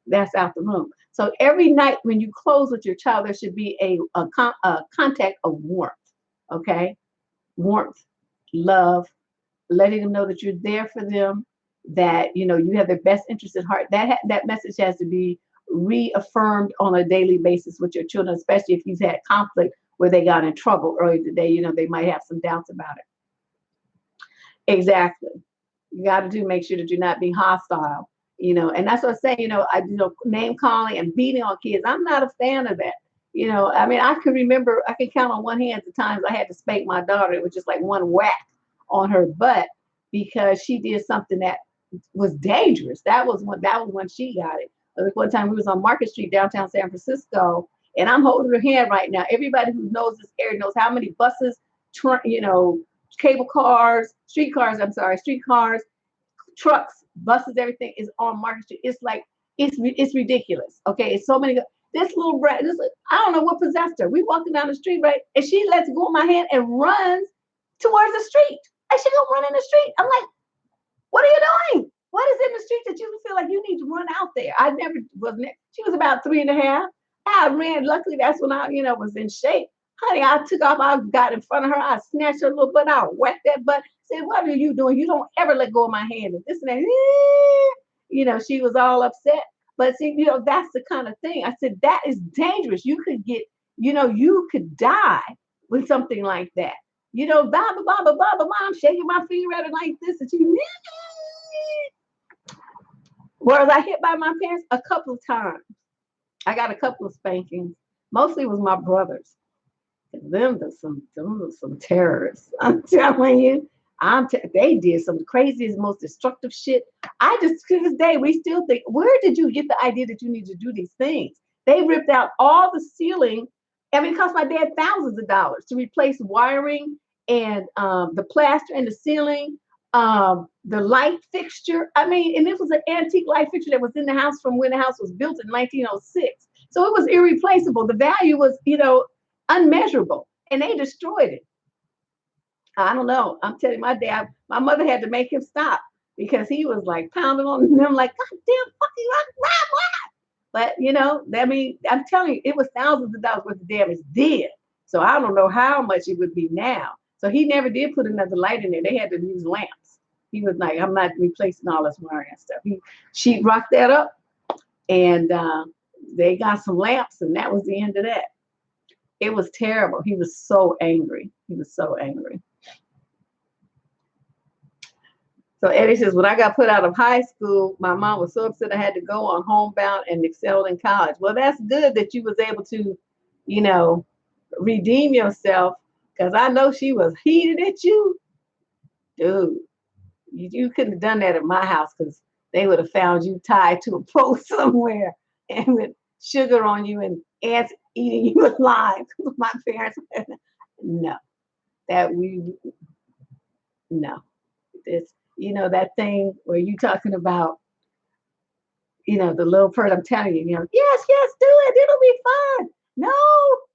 that's out the room. So every night when you close with your child, there should be a contact of warmth, okay? Warmth, love, letting them know that you're there for them, that, you have their best interest at heart. That message has to be reaffirmed on a daily basis with your children, especially if you've had conflict where they got in trouble earlier today. They might have some doubts about it. Exactly. You got to make sure that you're not being hostile, and that's what I'm saying, name calling and beating on kids. I'm not a fan of that. I can count on one hand the times I had to spank my daughter. It was just like one whack on her butt because she did something that was dangerous. That was when she got it. One time we was on Market Street, downtown San Francisco, and I'm holding her hand right now. Everybody who knows this area knows how many buses, cable cars, streetcars, trucks, buses, everything is on Market Street. It's like, it's ridiculous. Okay, it's so many. This little brat, I don't know what possessed her. We walking down the street, right, and she lets go of my hand and runs towards the street. And she gonna run in the street. I'm like, what are you doing? What is in the street that you feel like you need to run out there? I never was. She was about 3.5. I ran. Luckily, that's when I, was in shape. Honey, I took off. I got in front of her. I snatched her little butt out, whacked that butt. Said, "What are you doing? You don't ever let go of my hand." And this and that. She was all upset. But see, that's the kind of thing. I said, that is dangerous. You could get, you could die with something like that. Blah, blah, blah, blah, blah, blah, I'm shaking my finger at her like this. And she, whereas I hit by my parents a couple of times. I got a couple of spankings. Mostly it was my brothers. Them were some terrorists. I'm telling you. They did some craziest, most destructive shit. I just, to this day, we still think, where did you get the idea that you need to do these things? They ripped out all the ceiling. I mean, it cost my dad thousands of dollars to replace wiring and the plaster in the ceiling, the light fixture. I mean, and this was an antique light fixture that was in the house from when the house was built in 1906. So it was irreplaceable. The value was, unmeasurable, and they destroyed it. I don't know. I'm telling you, my mother had to make him stop because he was like pounding on them like, God damn fucking rock. But I mean, I'm telling you, it was thousands of dollars worth of damage then. So I don't know how much it would be now. So he never did put another light in there. They had to use lamps. He was like, I'm not replacing all this wiring and stuff. He sheetrocked that up, and they got some lamps, and that was the end of that. It was terrible. He was so angry. So Eddie says, when I got put out of high school, my mom was so upset I had to go on homebound and excelled in college. Well, that's good that you was able to, redeem yourself, because I know she was heated at you. Dude, you couldn't have done that at my house, because they would have found you tied to a post somewhere and with sugar on you and ants eating you alive. My parents, no. It's, that thing where you talking about, the little person, I'm telling you, yes, do it. It'll be fun. No,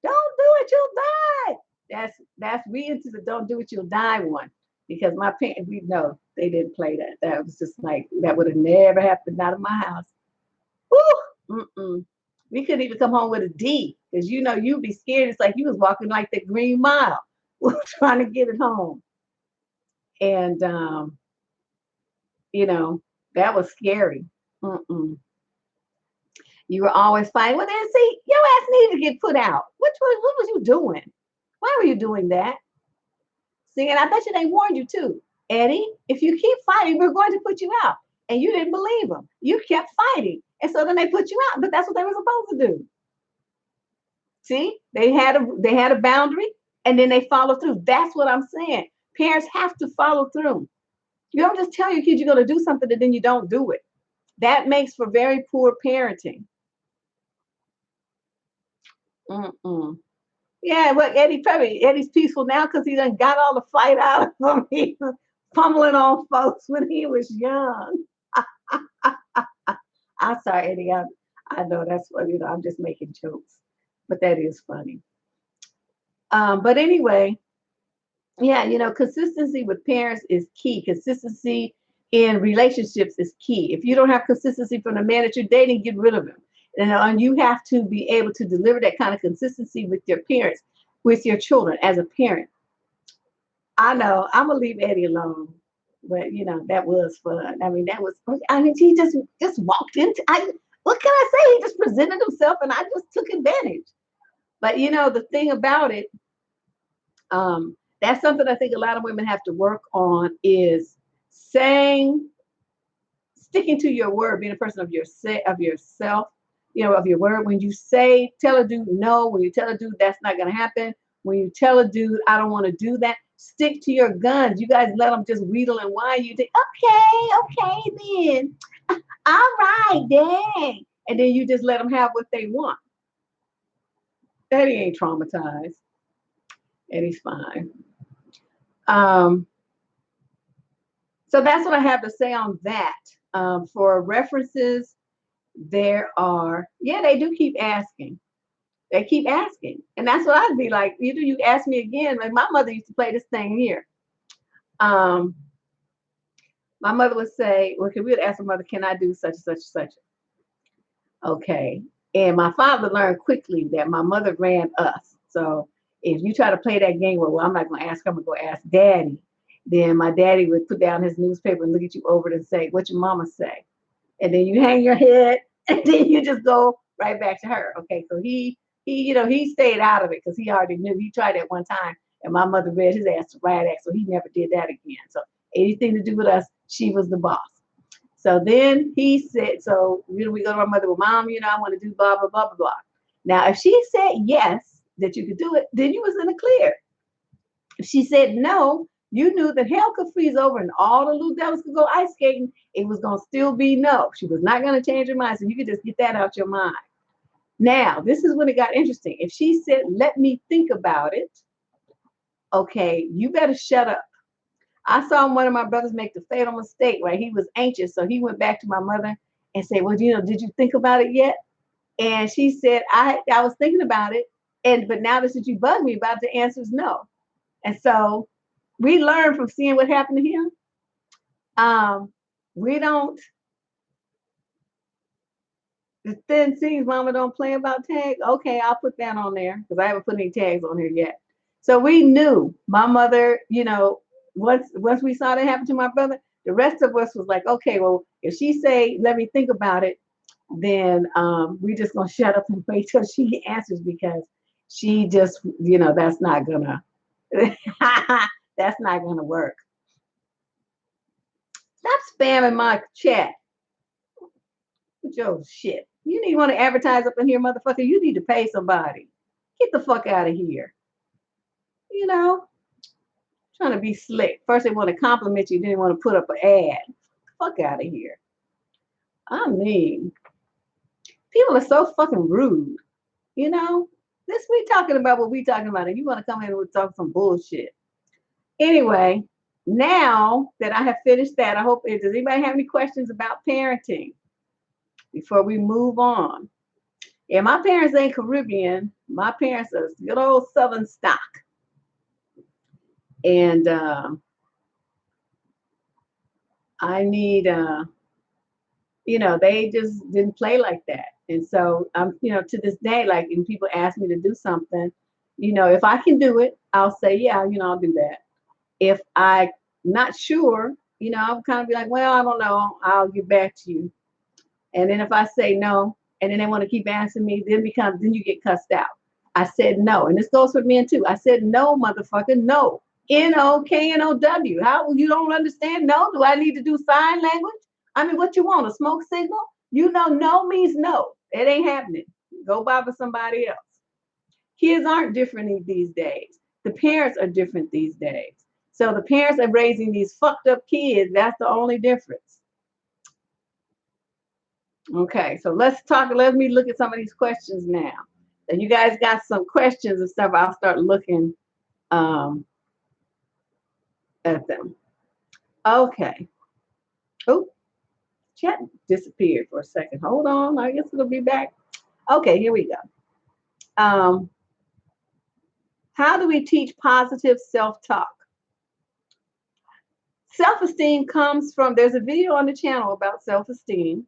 don't do it. You'll die. That's we into the don't do it, you'll die one. Because my parents, we know they didn't play that. That was just like, that would have never happened out of my house. Woo! We couldn't even come home with a D, because you'd be scared. It's like you was walking like the Green Mile, trying to get it home. And that was scary. You were always fighting. Well, then see, your ass needed to get put out. What was you doing? Why were you doing that? See, and I bet you they warned you too. Eddie, if you keep fighting, we're going to put you out. And you didn't believe them. You kept fighting. And so then they put you out. But that's what they were supposed to do. See, they had a boundary, and then they followed through. That's what I'm saying. Parents have to follow through. You don't just tell your kids you're going to do something and then you don't do it. That makes for very poor parenting. Yeah, but Eddie's peaceful now because he done got all the fight out of him. He was pummeling on folks when he was young. I'm sorry, Eddie. I know that's what, I'm just making jokes, but that is funny. But anyway, yeah, consistency with parents is key. Consistency in relationships is key. If you don't have consistency from the man that you're dating, get rid of him. And you have to be able to deliver that kind of consistency with your parents, with your children as a parent. I know I'm gonna leave Eddie alone, but that was fun. I mean, he just walked into. What can I say? He just presented himself, and I just took advantage. But the thing about it, that's something I think a lot of women have to work on, is sticking to your word, being a person of yourself. Of your word. When you tell a dude no, when you tell a dude that's not going to happen, when you tell a dude I don't want to do that, stick to your guns. You guys let them just wheedle and whine. You think, okay then. All right, dang. and then you just let them have what they want. Daddy ain't traumatized, and he's fine. So that's what I have to say on that. For references, there are, yeah, they do keep asking. They keep asking. And that's what I'd be like, either you ask me again. Like my mother used to play this thing here. My mother would say, well, we would ask my mother, can I do such and such and such? Okay. And my father learned quickly that my mother ran us. So if you try to play that game where, well, I'm not going to ask her, I'm going to go ask daddy, then my daddy would put down his newspaper and look at you over it and say, what your mama say? And then you hang your head and then you just go right back to her. Okay. So he stayed out of it because he already knew. He tried that one time and my mother read his ass to riot act. So he never did that again. So anything to do with us, she was the boss. So then he said, so we go to our mother, well, mom, I want to do blah, blah, blah, blah, blah. Now, if she said yes, that you could do it, then you was in the clear. If she said no, you knew that hell could freeze over and all the little devils could go ice skating. It was going to still be no. She was not going to change her mind. So you could just get that out your mind. Now, this is when it got interesting. If she said, let me think about it, okay, you better shut up. I saw one of my brothers make the fatal mistake, right? He was anxious. So he went back to my mother and said, well, did you think about it yet? And she said, I was thinking about it. But now that you bugged me about it, the answer is no. And so we learned from seeing what happened to him. The thin scenes, mama don't play about tag. Okay, I'll put that on there because I haven't put any tags on here yet. So we knew my mother, once we saw that happen to my brother, the rest of us was like, okay, well, if she say, let me think about it, then we just gonna shut up and wait till she answers because she just, that's not gonna work. Stop spamming my chat with your shit. You need want to advertise up in here, motherfucker. You need to pay somebody. Get the fuck out of here. Trying to be slick. First they want to compliment you, then they want to put up an ad. Fuck out of here. I mean, people are so fucking rude. This we talking about what we talking about, and you want to come in and talk some bullshit. Anyway, now that I have finished that, I hope, does anybody have any questions about parenting before we move on? Yeah, my parents ain't Caribbean. My parents are good old Southern stock. And I need, they just didn't play like that. And so, to this day, like when people ask me to do something, if I can do it, I'll say, yeah, I'll do that. If I'm not sure, I'll kind of be like, well, I don't know. I'll get back to you. And then if I say no, and then they want to keep asking me, then you get cussed out. I said no. And this goes for men too. I said no, motherfucker, no. NOKNOW. How you don't understand? No. Do I need to do sign language? I mean, what you want? A smoke signal? No means no. It ain't happening. Go bother somebody else. Kids aren't different these days. The parents are different these days. So the parents are raising these fucked up kids. That's the only difference. Okay, so let's talk. Let me look at some of these questions now. And you guys got some questions and stuff. I'll start looking at them. Okay. Oh, chat disappeared for a second. Hold on. I guess it'll be back. Okay, here we go. How do we teach positive self-talk? Self-esteem comes from, there's a video on the channel about self-esteem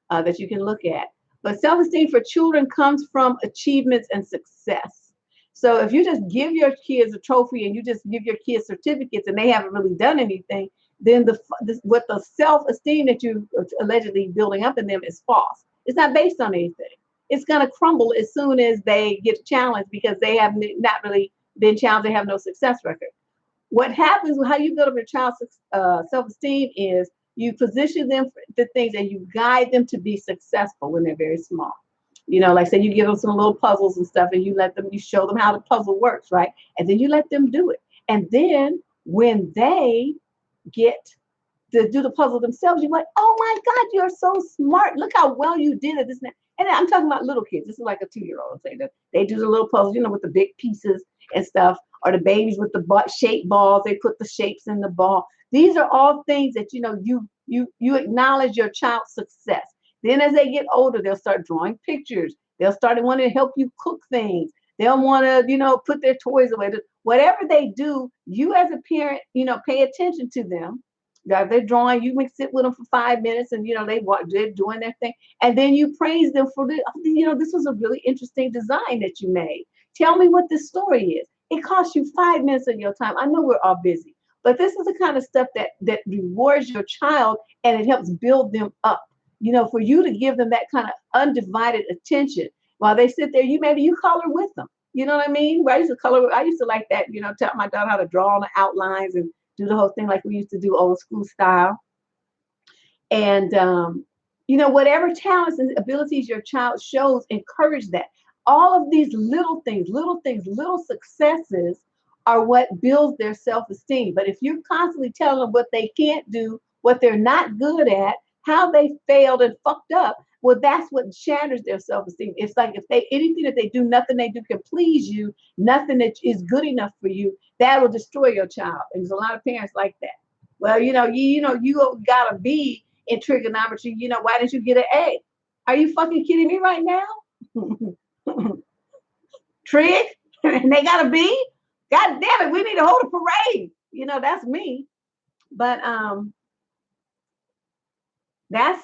that you can look at. But self-esteem for children comes from achievements and success. So if you just give your kids a trophy and you just give your kids certificates and they haven't really done anything, then what the self-esteem that you allegedly building up in them is false. It's not based on anything. It's going to crumble as soon as they get challenged because they have not really been challenged. They have no success record. What happens, how you build up your child's self-esteem is you position them for the things and you guide them to be successful when they're very small. Like say you give them some little puzzles and stuff and you show them how the puzzle works, right? And then you let them do it. And then when they get to do the puzzle themselves, you're like, oh my God, you're so smart. Look how well you did it. This and that. And I'm talking about little kids. This is like a 2-year-old. Say that they do the little puzzles, with the big pieces and stuff, or the babies with the shaped balls. They put the shapes in the ball. These are all things that you acknowledge your child's success. Then as they get older, they'll start drawing pictures. They'll start wanting to help you cook things. They'll want to, put their toys away. Whatever they do, you as a parent, pay attention to them. They're drawing, you may sit with them for 5 minutes and, they're doing their thing. And then you praise them for this was a really interesting design that you made. Tell me what this story is. It costs you 5 minutes of your time. I know we're all busy, but this is the kind of stuff that rewards your child, and it helps build them up. For you to give them that kind of undivided attention while they sit there, maybe you color with them. You know what I mean? I used to like that, tell my daughter how to draw on the outlines and do the whole thing like we used to do old school style. And, whatever talents and abilities your child shows, encourage that. All of these little things, little successes are what builds their self-esteem. But if you're constantly telling them what they can't do, what they're not good at, how they failed and fucked up, well, that's what shatters their self-esteem. It's like anything that they do, nothing they do can please you, nothing that is good enough for you, that will destroy your child. And there's a lot of parents like that. Well, you got a B in trigonometry. Why didn't you get an A? Are you fucking kidding me right now? Trig, and they got a B? God damn it, we need to hold a parade. That's me. But that's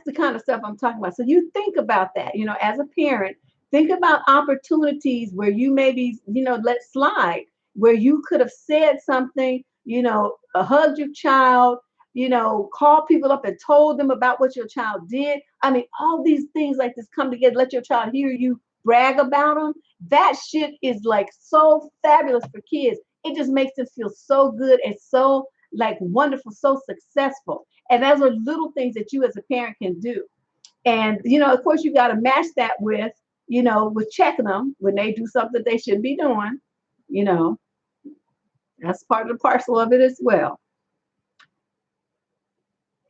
the kind of stuff I'm talking about. So you think about that, as a parent, think about opportunities where you maybe, let slide, where you could have said something, hugged your child, called people up and told them about what your child did. I mean, all these things like this come together, let your child hear you brag about them. That shit is like so fabulous for kids. It just makes them feel so good and so like wonderful, so successful. And those are little things that you as a parent can do. And, of course, you got to match that with, with checking them when they do something they shouldn't be doing. That's part of the parcel of it as well.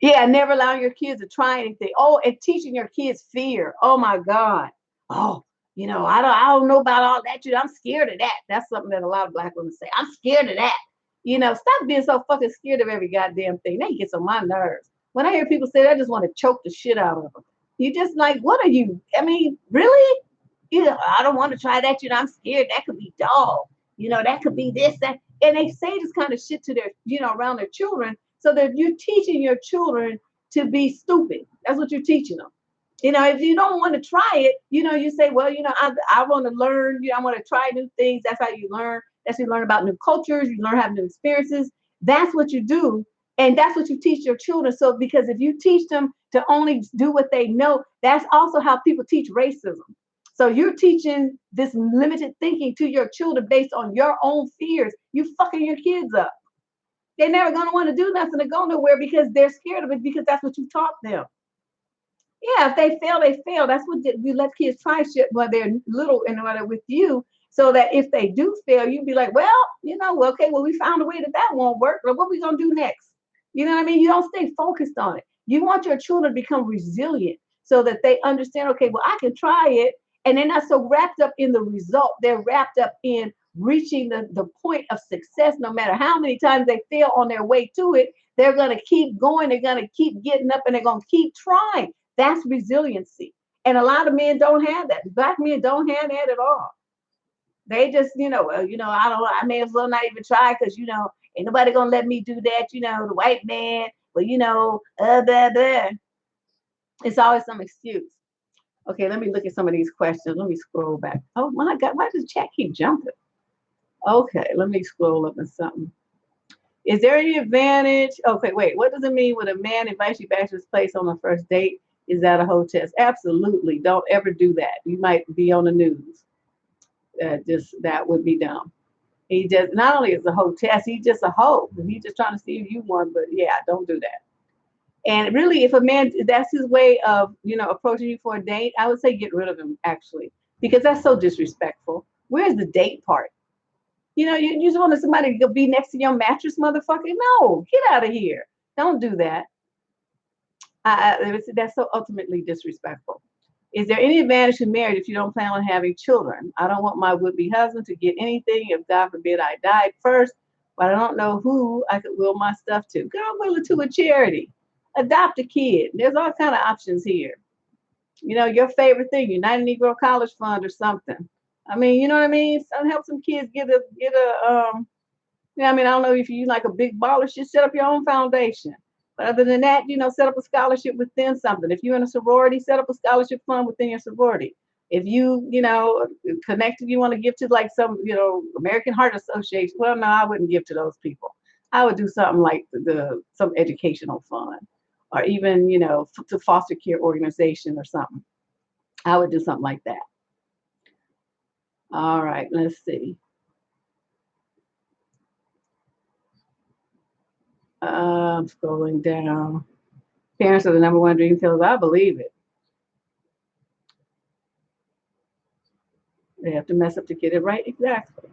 Yeah, never allow your kids to try anything. Oh, and teaching your kids fear. Oh my God. Oh, I don't know about all that. I'm scared of that. That's something that a lot of Black women say. I'm scared of that. Stop being so fucking scared of every goddamn thing. That gets on my nerves. When I hear people say that, I just want to choke the shit out of them. You just like, what are you? I mean, really? I don't want to try that. I'm scared. That could be dog. That could be this, that. And they say this kind of shit to their, around their children, so that you're teaching your children to be stupid. That's what you're teaching them. If you don't want to try it, you say, well, I want to learn, I want to try new things. That's how you learn. That's how you learn about new cultures. You learn how to have new experiences. That's what you do. And that's what you teach your children. So, because if you teach them to only do what they know, that's also how people teach racism. So you're teaching this limited thinking to your children based on your own fears. You fucking your kids up. They're never going to want to do nothing to go nowhere because they're scared of it, because that's what you taught them. Yeah, if they fail, they fail. That's what we let kids try shit while they're little and whether with you, so that if they do fail, you'd be like, well, okay, well, we found a way that won't work. But what are we going to do next? You know what I mean? You don't stay focused on it. You want your children to become resilient so that they understand, okay, well, I can try it. And they're not so wrapped up in the result. They're wrapped up in reaching the point of success. No matter how many times they fail on their way to it, they're going to keep going. They're going to keep getting up, and they're going to keep trying. That's resiliency. And a lot of men don't have that. Black men don't have that at all. They just, well, I may as well not even try because, ain't nobody going to let me do that. The white man, well, blah, blah. It's always some excuse. Okay, let me look at some of these questions. Let me scroll back. Oh my God, why does the chat keep jumping? Okay, let me scroll up and something. Is there any advantage? Okay, wait, what does it mean when a man invites you back to his place on the first date? Is that a hoe test? Absolutely. Don't ever do that. You might be on the news. That would be dumb. He just, not only is a hoe test, he's just a hoe. He's just trying to see if you won, but yeah, don't do that. And really, if a man, that's his way of, approaching you for a date, I would say get rid of him, actually, because that's so disrespectful. Where's the date part? You just wanted somebody to be next to your mattress, motherfucker? No, get out of here. Don't do that. That's so ultimately disrespectful. Is there any advantage to marriage if you don't plan on having children? I don't want my would-be husband to get anything if God forbid I died first, but I don't know who I could will my stuff to. Girl, will it to a charity. Adopt a kid. There's all kind of options here. Your favorite thing, United Negro College Fund or something. I mean, you know what I mean? Help some kids I mean, I don't know if you like a big baller, just set up your own foundation. But other than that, set up a scholarship within something. If you're in a sorority, set up a scholarship fund within your sorority. If connected, you want to give to like some, American Heart Association. Well, no, I wouldn't give to those people. I would do something like some educational fund, or even, to foster care organization or something. I would do something like that. All right, let's see. I'm scrolling down. Parents are the number one dream killers. I believe it. They have to mess up to get it right. Exactly.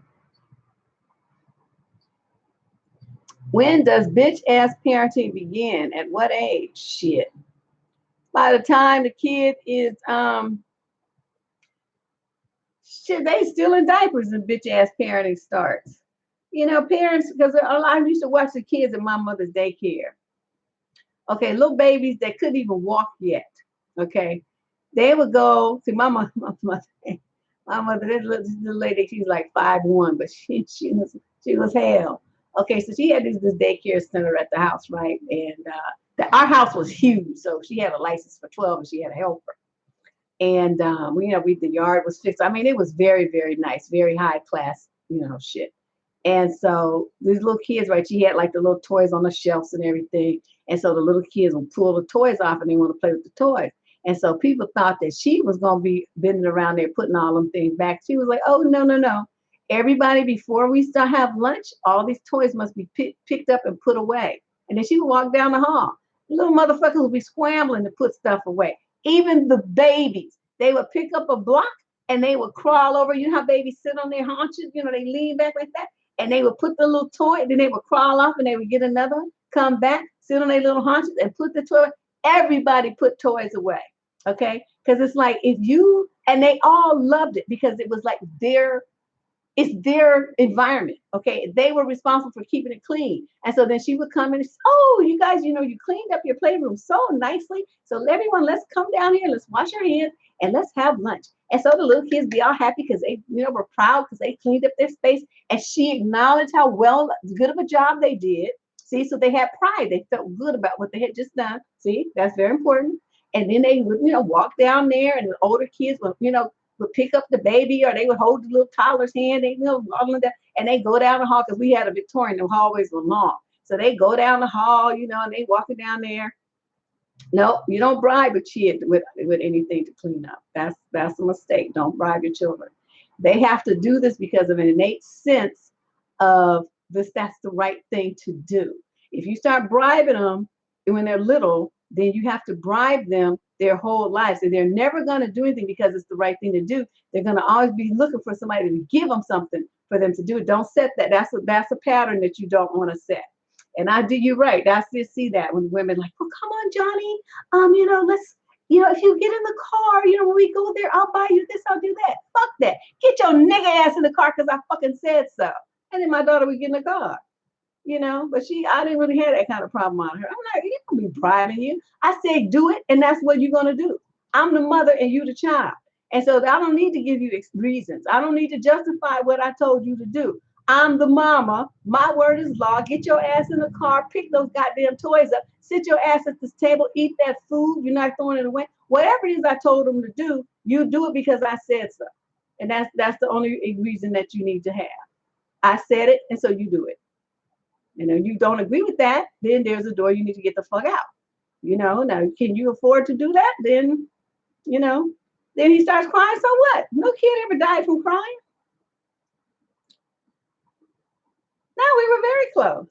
When does bitch ass parenting begin? At what age? Shit. By the time the kid is they still in diapers and bitch ass parenting starts. Parents, because I used to watch the kids in my mother's daycare. Okay, little babies that couldn't even walk yet. Okay, they would go to my mother. My mother, this little lady, she's like 5'1", but she was hell. Okay, so she had this daycare center at the house, right? And our house was huge, so she had a license for 12, and she had a helper. And the yard was fixed. I mean, it was very, very nice, very high class, shit. And so these little kids, right? She had like the little toys on the shelves and everything. And so the little kids would pull the toys off and they want to play with the toys. And so people thought that she was going to be bending around there, putting all them things back. She was like, oh, no, no, no. Everybody, before we start have lunch, all these toys must be picked up and put away. And then she would walk down the hall. The little motherfuckers would be scrambling to put stuff away. Even the babies, they would pick up a block and they would crawl over. You know how babies sit on their haunches? They lean back like that. And they would put the little toy, then they would crawl off and they would get another one, come back, sit on their little haunches and put the toy. Everybody put toys away. Okay. Because it's like and they all loved it because it was like it's their environment. Okay. They were responsible for keeping it clean. And so then she would come in and say, oh, you guys, you cleaned up your playroom so nicely. So everyone, let's come down here. Let's wash our hands and let's have lunch. And so the little kids be all happy because they, were proud because they cleaned up their space. And she acknowledged how good of a job they did. See, so they had pride. They felt good about what they had just done. See, that's very important. And then they would, walk down there and the older kids would, would pick up the baby or they would hold the little toddler's hand. They, all of that, and they go down the hall because we had a Victorian, the hallways were long. So they go down the hall, and they walking down there. No, you don't bribe a kid with anything to clean up. That's a mistake. Don't bribe your children. They have to do this because of an innate sense of this. That's the right thing to do. If you start bribing them when they're little, then you have to bribe them their whole lives. And they're never going to do anything because it's the right thing to do. They're going to always be looking for somebody to give them something for them to do it. Don't set that. That's a pattern that you don't want to set. And you're right. I still see that when women like, well, come on, Johnny. Let's, if you get in the car, when we go there, I'll buy you this, I'll do that. Fuck that. Get your nigga ass in the car because I fucking said so. And then my daughter would get in the car. But I didn't really have that kind of problem on her. I'm like, you don't be bribing you. I said, do it. And that's what you're going to do. I'm the mother and you the child. And so I don't need to give you reasons. I don't need to justify what I told you to do. I'm the mama. My word is law. Get your ass in the car, pick those goddamn toys up, sit your ass at this table, eat that food. You're not throwing it away. Whatever it is I told them to do, you do it because I said so. And that's the only reason that you need to have. I said it, and so you do it. And if you don't agree with that, then there's a door you need to get the fuck out. Now, can you afford to do that? Then, then he starts crying. So what? No kid ever died from crying. No, we were very close.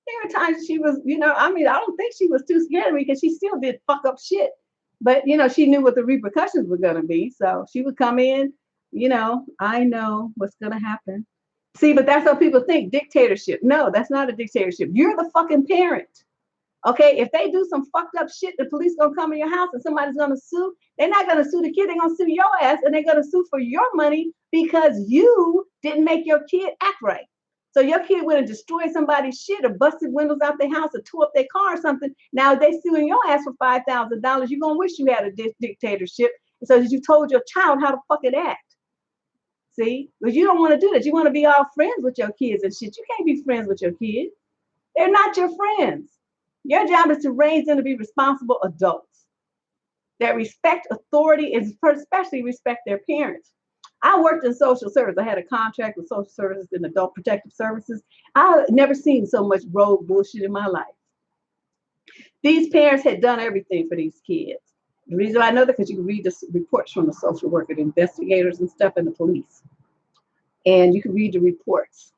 There were times she was, I don't think she was too scared of me because she still did fuck up shit. But, she knew what the repercussions were going to be. So she would come in, I know what's going to happen. See, but that's how people think, dictatorship. No, that's not a dictatorship. You're the fucking parent. Okay, if they do some fucked up shit, the police gonna come in your house and somebody's gonna sue. They're not gonna sue the kid, they're gonna sue your ass, and they're gonna sue for your money because you didn't make your kid act right. So your kid went and destroyed somebody's shit or busted windows out their house or tore up their car or something. Now they suing your ass for $5,000. You're gonna wish you had a dictatorship so that you told your child how to fucking act. See? But you don't want to do that. You want to be all friends with your kids and shit. You can't be friends with your kids. They're not your friends. Your job is to raise them to be responsible adults that respect authority and especially respect their parents. I worked in social service. I had a contract with social services and adult protective services. I've never seen so much rogue bullshit in my life. These parents had done everything for these kids. The reason I know that because you can read the reports from the social worker, the investigators and stuff, and the police. And you can read the reports.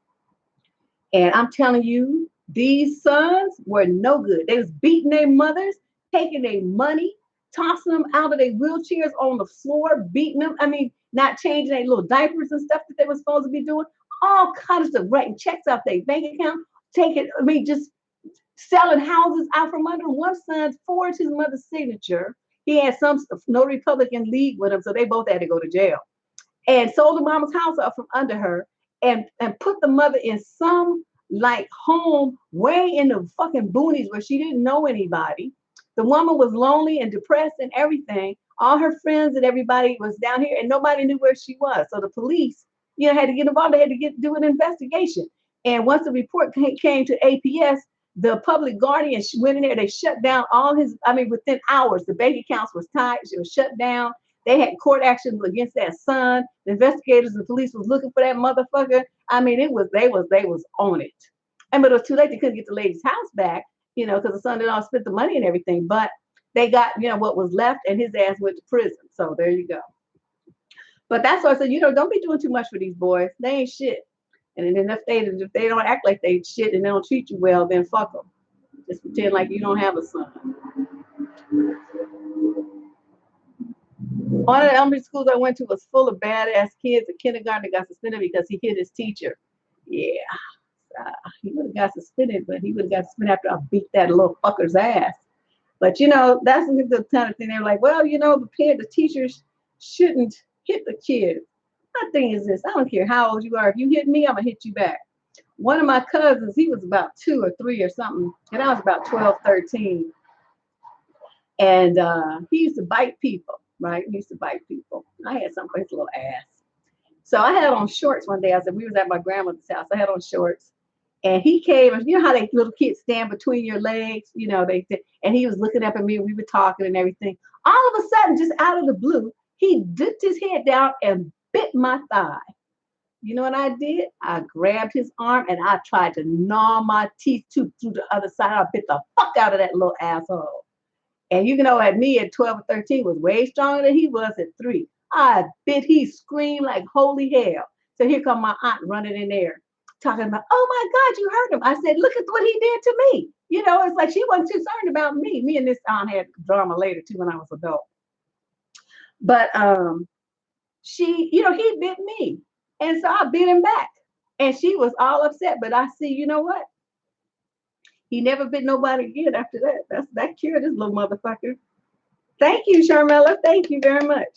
And I'm telling you, these sons were no good. They was beating their mothers, taking their money, tossing them out of their wheelchairs on the floor, beating them. I mean, not changing their little diapers and stuff that they were supposed to be doing. All kinds of writing checks out their bank account, just selling houses out from under. One son forged his mother's signature. He had some no Republican league with him, so they both had to go to jail. And sold the mama's house out from under her and put the mother in some like home way in the fucking boonies where she didn't know anybody. The woman was lonely and depressed and everything. All her friends and everybody was down here and nobody knew where she was. So the police, had to get involved. They had to do an investigation. And once the report came to APS, the public guardian went in there. They shut down within hours, the bank accounts was tied. She was shut down. They had court actions against that son. The investigators and the police was looking for that motherfucker. I mean, they was on it. But it was too late. They couldn't get the lady's house back, because the son did all spent the money and everything. But they got, what was left, and his ass went to prison. So there you go. But that's why I said, don't be doing too much for these boys. They ain't shit. And then if they don't act like they shit and they don't treat you well, then fuck them. Just pretend like you don't have a son. One of the elementary schools I went to was full of badass kids. A kindergarten got suspended because he hit his teacher. Yeah, he would have got suspended, but he would have got suspended after I beat that little fucker's ass. But that's the kind of thing they're like, well, the teachers shouldn't hit the kid. My thing is this: I don't care how old you are. If you hit me, I'm gonna hit you back. One of my cousins, he was about 2 or 3 or something, and I was about 12, 13, and he used to bite people. Right? He used to bite people. I had something for his little ass. So I had on shorts one day. We was at my grandmother's house. I had on shorts. And he came, and how they little kids stand between your legs, and he was looking up at me, and we were talking and everything. All of a sudden, just out of the blue, he dipped his head down and bit my thigh. You know what I did? I grabbed his arm and I tried to gnaw my teeth through the other side. I bit the fuck out of that little asshole. And at me at 12 or 13 was way stronger than he was at 3. He screamed like holy hell. So here come my aunt running in there talking about, oh my God, you hurt him. I said, look at what he did to me. It's like she wasn't concerned about me. Me and this aunt had drama later too when I was adult. But he bit me. And so I bit him back. And she was all upset. But I see, you know what? He never bit nobody again after that. That cured this little motherfucker. Thank you, Sharmella. Thank you very much.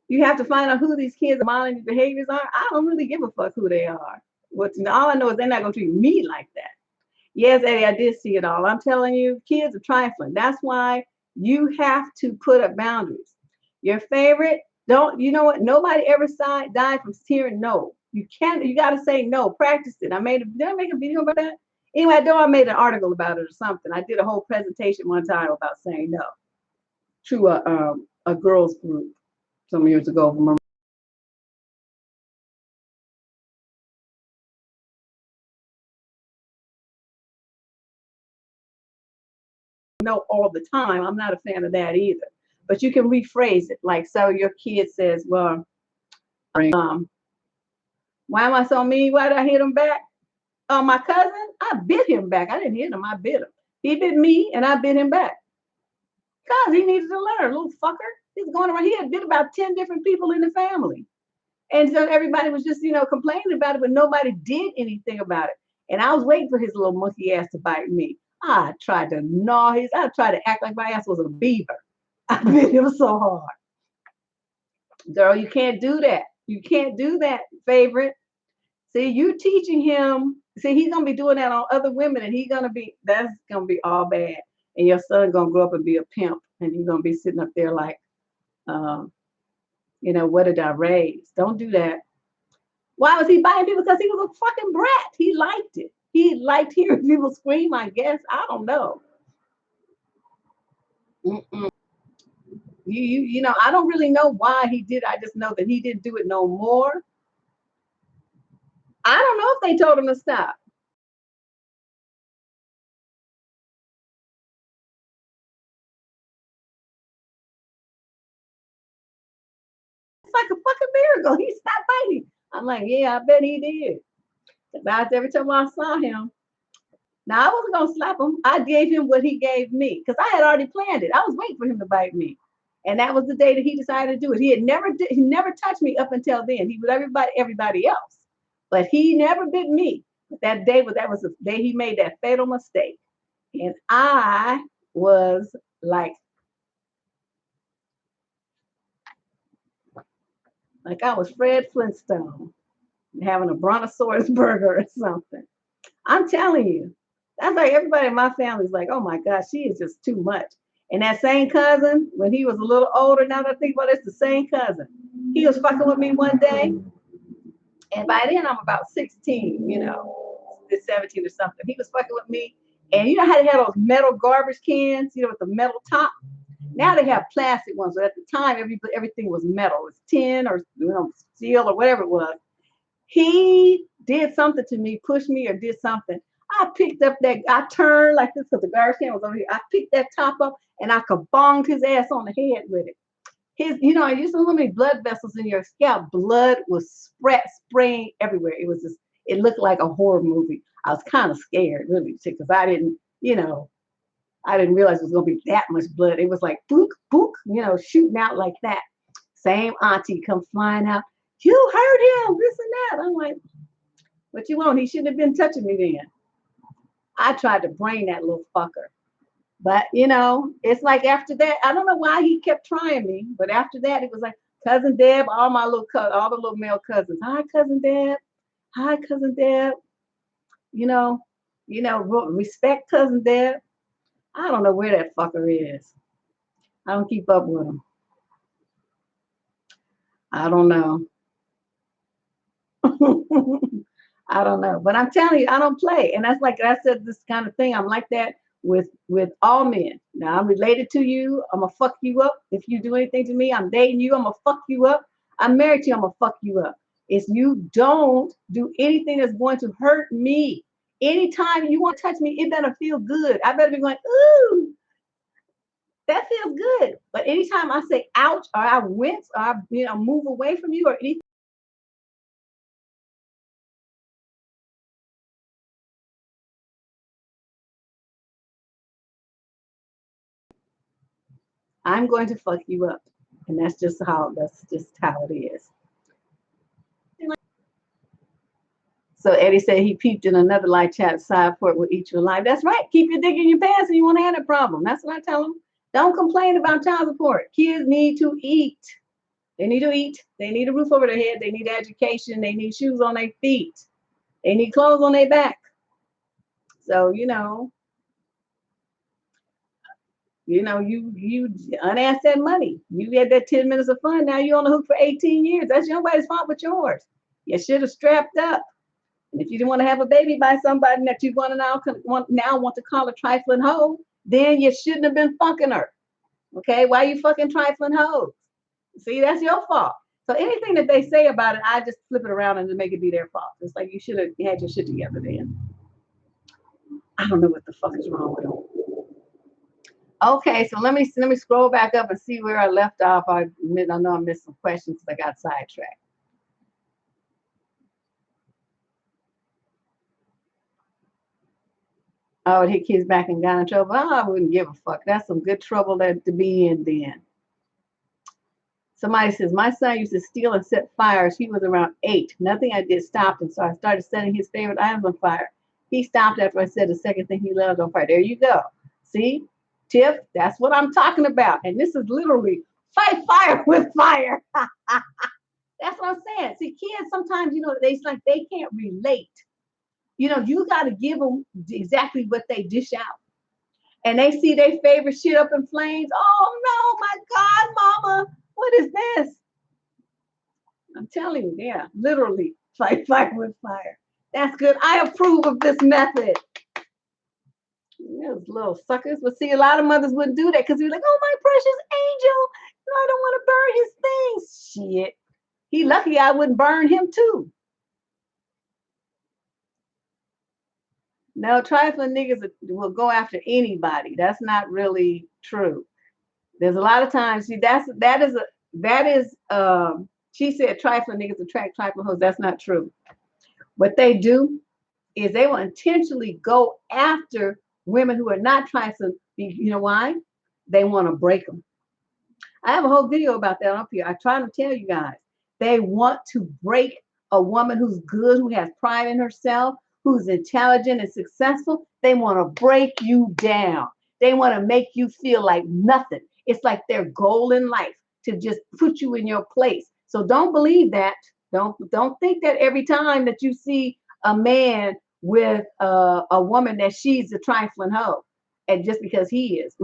You have to find out who these kids are modeling behaviors are. I don't really give a fuck who they are. All I know is they're not going to treat me like that. Yes, Eddie, I did see it all. I'm telling you, kids are trifling. That's why you have to put up boundaries. Your favorite, you know what? Nobody ever died from hearing no. You got to say no. Practice it. Did I make a video about that? Anyway, I made an article about it or something. I did a whole presentation one time about saying no to a girls group some years ago. No all the time. I'm not a fan of that either. But you can rephrase it. Like, so your kid says, well, why am I so mean? Why did I hit him back? My cousin, I bit him back. I didn't hit him. I bit him. He bit me and I bit him back. Because he needed to learn, little fucker. He's going around. He had bit about 10 different people in the family. And so everybody was just, complaining about it, but nobody did anything about it. And I was waiting for his little monkey ass to bite me. I tried to gnaw his, I tried to act like my ass was a beaver. I bit him so hard. Girl, you can't do that. You can't do that, favorite. See, you teaching him, see, he's gonna be doing that on other women, and that's gonna be all bad. And your son gonna grow up and be a pimp, and you're gonna be sitting up there like, um, what did I raise? Don't do that. Why was he biting people? Because he was a fucking brat. He liked it. He liked hearing people scream, I guess. I don't know. Mm-mm. I don't really know why he did. I just know that he didn't do it no more. I don't know if they told him to stop. It's like a fucking miracle. He stopped biting. I'm like, yeah, I bet he did. Because every time I saw him, now I wasn't gonna slap him. I gave him what he gave me because I had already planned it. I was waiting for him to bite me, and that was the day that he decided to do it. He never touched me up until then. He was everybody else, but he never bit me. But that was the day he made that fatal mistake, and I was like I was Fred Flintstone having a brontosaurus burger or something. I'm telling you, that's like everybody in my family's like, oh my gosh, she is just too much. And that same cousin, when he was a little older, now that I think about it, it's the same cousin. He was fucking with me one day, and by then I'm about 16, 17 or something. He was fucking with me, and you know how they had those metal garbage cans, with the metal top. Now they have plastic ones, but at the time, everything was metal. It was tin or steel or whatever it was. He did something to me, pushed me or did something. I turned like this because the garbage can was over here. I picked that top up and I kabonged his ass on the head with it. You know so many blood vessels in your scalp. Blood was spraying everywhere. It looked like a horror movie. I was kind of scared, really, because I didn't realize it was going to be that much blood. It was like, book, book, shooting out like that. Same auntie comes flying out. You hurt him, this and that. I'm like, what you want? He shouldn't have been touching me then. I tried to brain that little fucker. But, it's like after that, I don't know why he kept trying me. But after that, it was like, Cousin Deb, all the little male cousins. Hi, Cousin Deb. Hi, Cousin Deb. Respect Cousin Deb. I don't know where that fucker is. I don't keep up with him. I don't know. I don't know, but I'm telling you, I don't play, and that's like I said, this kind of thing. I'm like that with all men. Now I'm related to you. I'm gonna fuck you up if you do anything to me. I'm dating you. I'm gonna fuck you up. I'm married to you. I'm gonna fuck you up. If you don't do anything that's going to hurt me, anytime you want to touch me, it better feel good. I better be going, ooh, that feels good. But anytime I say ouch or I wince or I move away from you or anything. I'm going to fuck you up. And that's just how it is. So Eddie said he peeped in another live chat side port with each live. That's right. Keep your dick in your pants and you won't have a problem. That's what I tell them. Don't complain about child support. Kids need to eat. They need to eat. They need a roof over their head. They need education. They need shoes on their feet. They need clothes on their back. So, you unasked that money. You had that 10 minutes of fun. Now you're on the hook for 18 years. That's nobody's fault but yours. You should have strapped up. And if you didn't want to have a baby by somebody that you want to call a trifling hoe, then you shouldn't have been fucking her. Okay? Why are you fucking trifling hoes? See, that's your fault. So anything that they say about it, I just flip it around and make it be their fault. It's like you should have had your shit together then. I don't know what the fuck is wrong with them. Okay, so let me scroll back up and see where I left off. I know I missed some questions because I got sidetracked. I would hit kids back and got in trouble. Oh, I wouldn't give a fuck. That's some good trouble to be in then. Somebody says, my son used to steal and set fires. He was around 8. Nothing I did stopped him, so I started setting his favorite items on fire. He stopped after I said the second thing he loves on fire. There you go. See, Tiff, that's what I'm talking about. And this is literally fight fire with fire. That's what I'm saying. See, kids sometimes, it's like they can't relate. You got to give them exactly what they dish out. And they see their favorite shit up in flames. Oh no, my God, mama, what is this? I'm telling you, yeah, literally fight fire with fire. That's good. I approve of this method. Those little suckers. But see, a lot of mothers wouldn't do that because they're like, oh, my precious angel. No, I don't want to burn his things. Shit. He lucky I wouldn't burn him too. No, trifling niggas will go after anybody. That's not really true. There's a lot of times, see, she said trifling niggas attract trifling hoes. That's not true. What they do is they will intentionally go after women who are not trifling. You know why? They want to break them. I have a whole video about that up here. I try to tell you guys. They want to break a woman who's good, who has pride in herself, who's intelligent and successful. They want to break you down. They want to make you feel like nothing. It's like their goal in life to just put you in your place. So don't believe that. Don't think that every time that you see a man with a woman that she's a trifling hoe, and just because he is.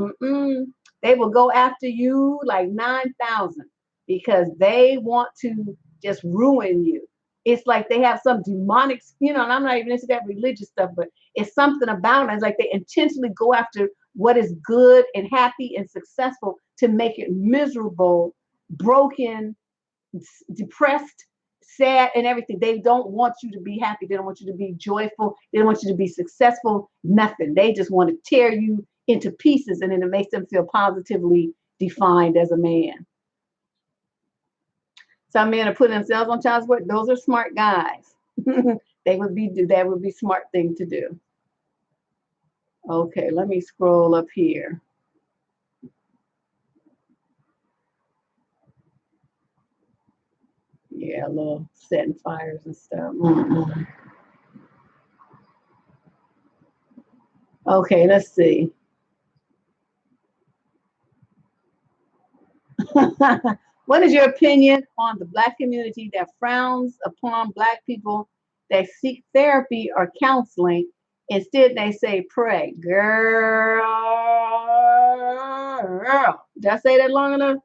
They will go after you like 9,000 because they want to just ruin you. It's like they have some demonic, and I'm not even into that religious stuff, but it's something about it. It's like they intentionally go after what is good and happy and successful to make it miserable, broken, depressed, sad, and everything. They don't want you to be happy. They don't want you to be joyful. They don't want you to be successful. Nothing. They just want to tear you into pieces, and then it makes them feel positively defined as a man. Some men are putting themselves on child support. Those are smart guys. That would be smart thing to do. Okay, let me scroll up here. Yeah, a little setting fires and stuff. Okay, let's see. What is your opinion on the Black community that frowns upon Black people that seek therapy or counseling? Instead, they say pray. Girl. Did I say that long enough?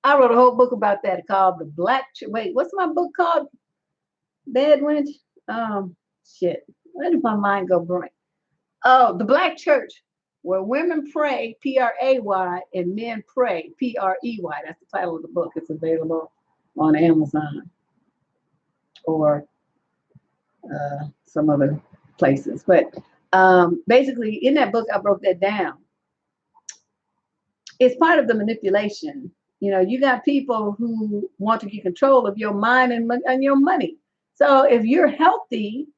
I wrote a whole book about that called The Black Wait, what's my book called? Bad Wench? Shit. Where did my mind go blank? Oh, The Black Church, where women pray, P-R-A-Y, and men pray, P-R-E-Y. That's the title of the book. It's available on Amazon or some other places. But basically, in that book, I broke that down. It's part of the manipulation. You got people who want to get control of your mind and your money. So if you're healthy,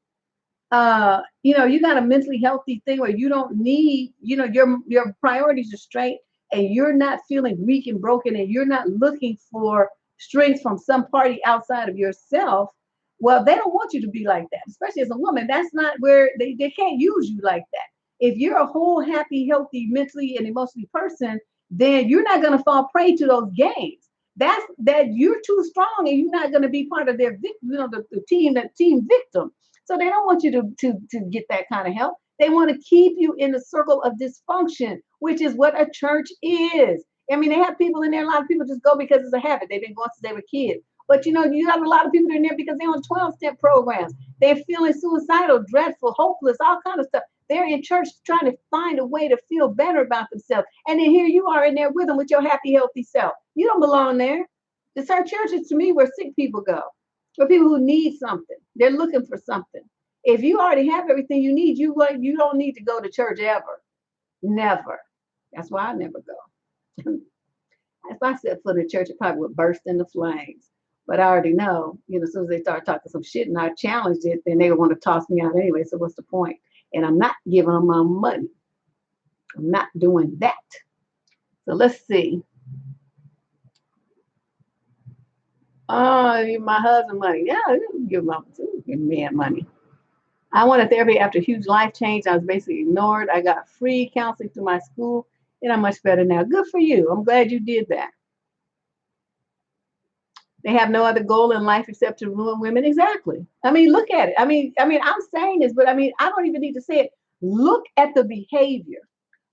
you got a mentally healthy thing where you don't need, your priorities are straight and you're not feeling weak and broken and you're not looking for strength from some party outside of yourself. Well, they don't want you to be like that, especially as a woman. That's not where they can't use you like that. If you're a whole, happy, healthy, mentally and emotionally person, then you're not going to fall prey to those games. That you're too strong and you're not going to be part of their victim, the team victim. So they don't want you to get that kind of help. They want to keep you in the circle of dysfunction, which is what a church is. I mean, they have people in there. A lot of people just go because it's a habit. They've been going since they were kids. But you have a lot of people in there because they're on 12-step programs. They're feeling suicidal, dreadful, hopeless, all kind of stuff. They're in church trying to find a way to feel better about themselves. And then here you are in there with them with your happy, healthy self. You don't belong there. The church is to me where sick people go. For people who need something, they're looking for something. If you already have everything you need, you don't need to go to church ever. Never. That's why I never go. If I set foot in church, it probably would burst into flames. But I already know, as soon as they start talking some shit and I challenged it, then they want to toss me out anyway. So what's the point? And I'm not giving them my money. I'm not doing that. So let's see. Oh, my husband money. Yeah, give man money. I wanted therapy after a huge life change. I was basically ignored. I got free counseling through my school, and I'm much better now. Good for you. I'm glad you did that. They have no other goal in life except to ruin women. Exactly. I mean, look at it. I'm saying this, but I mean, I don't even need to say it. Look at the behavior.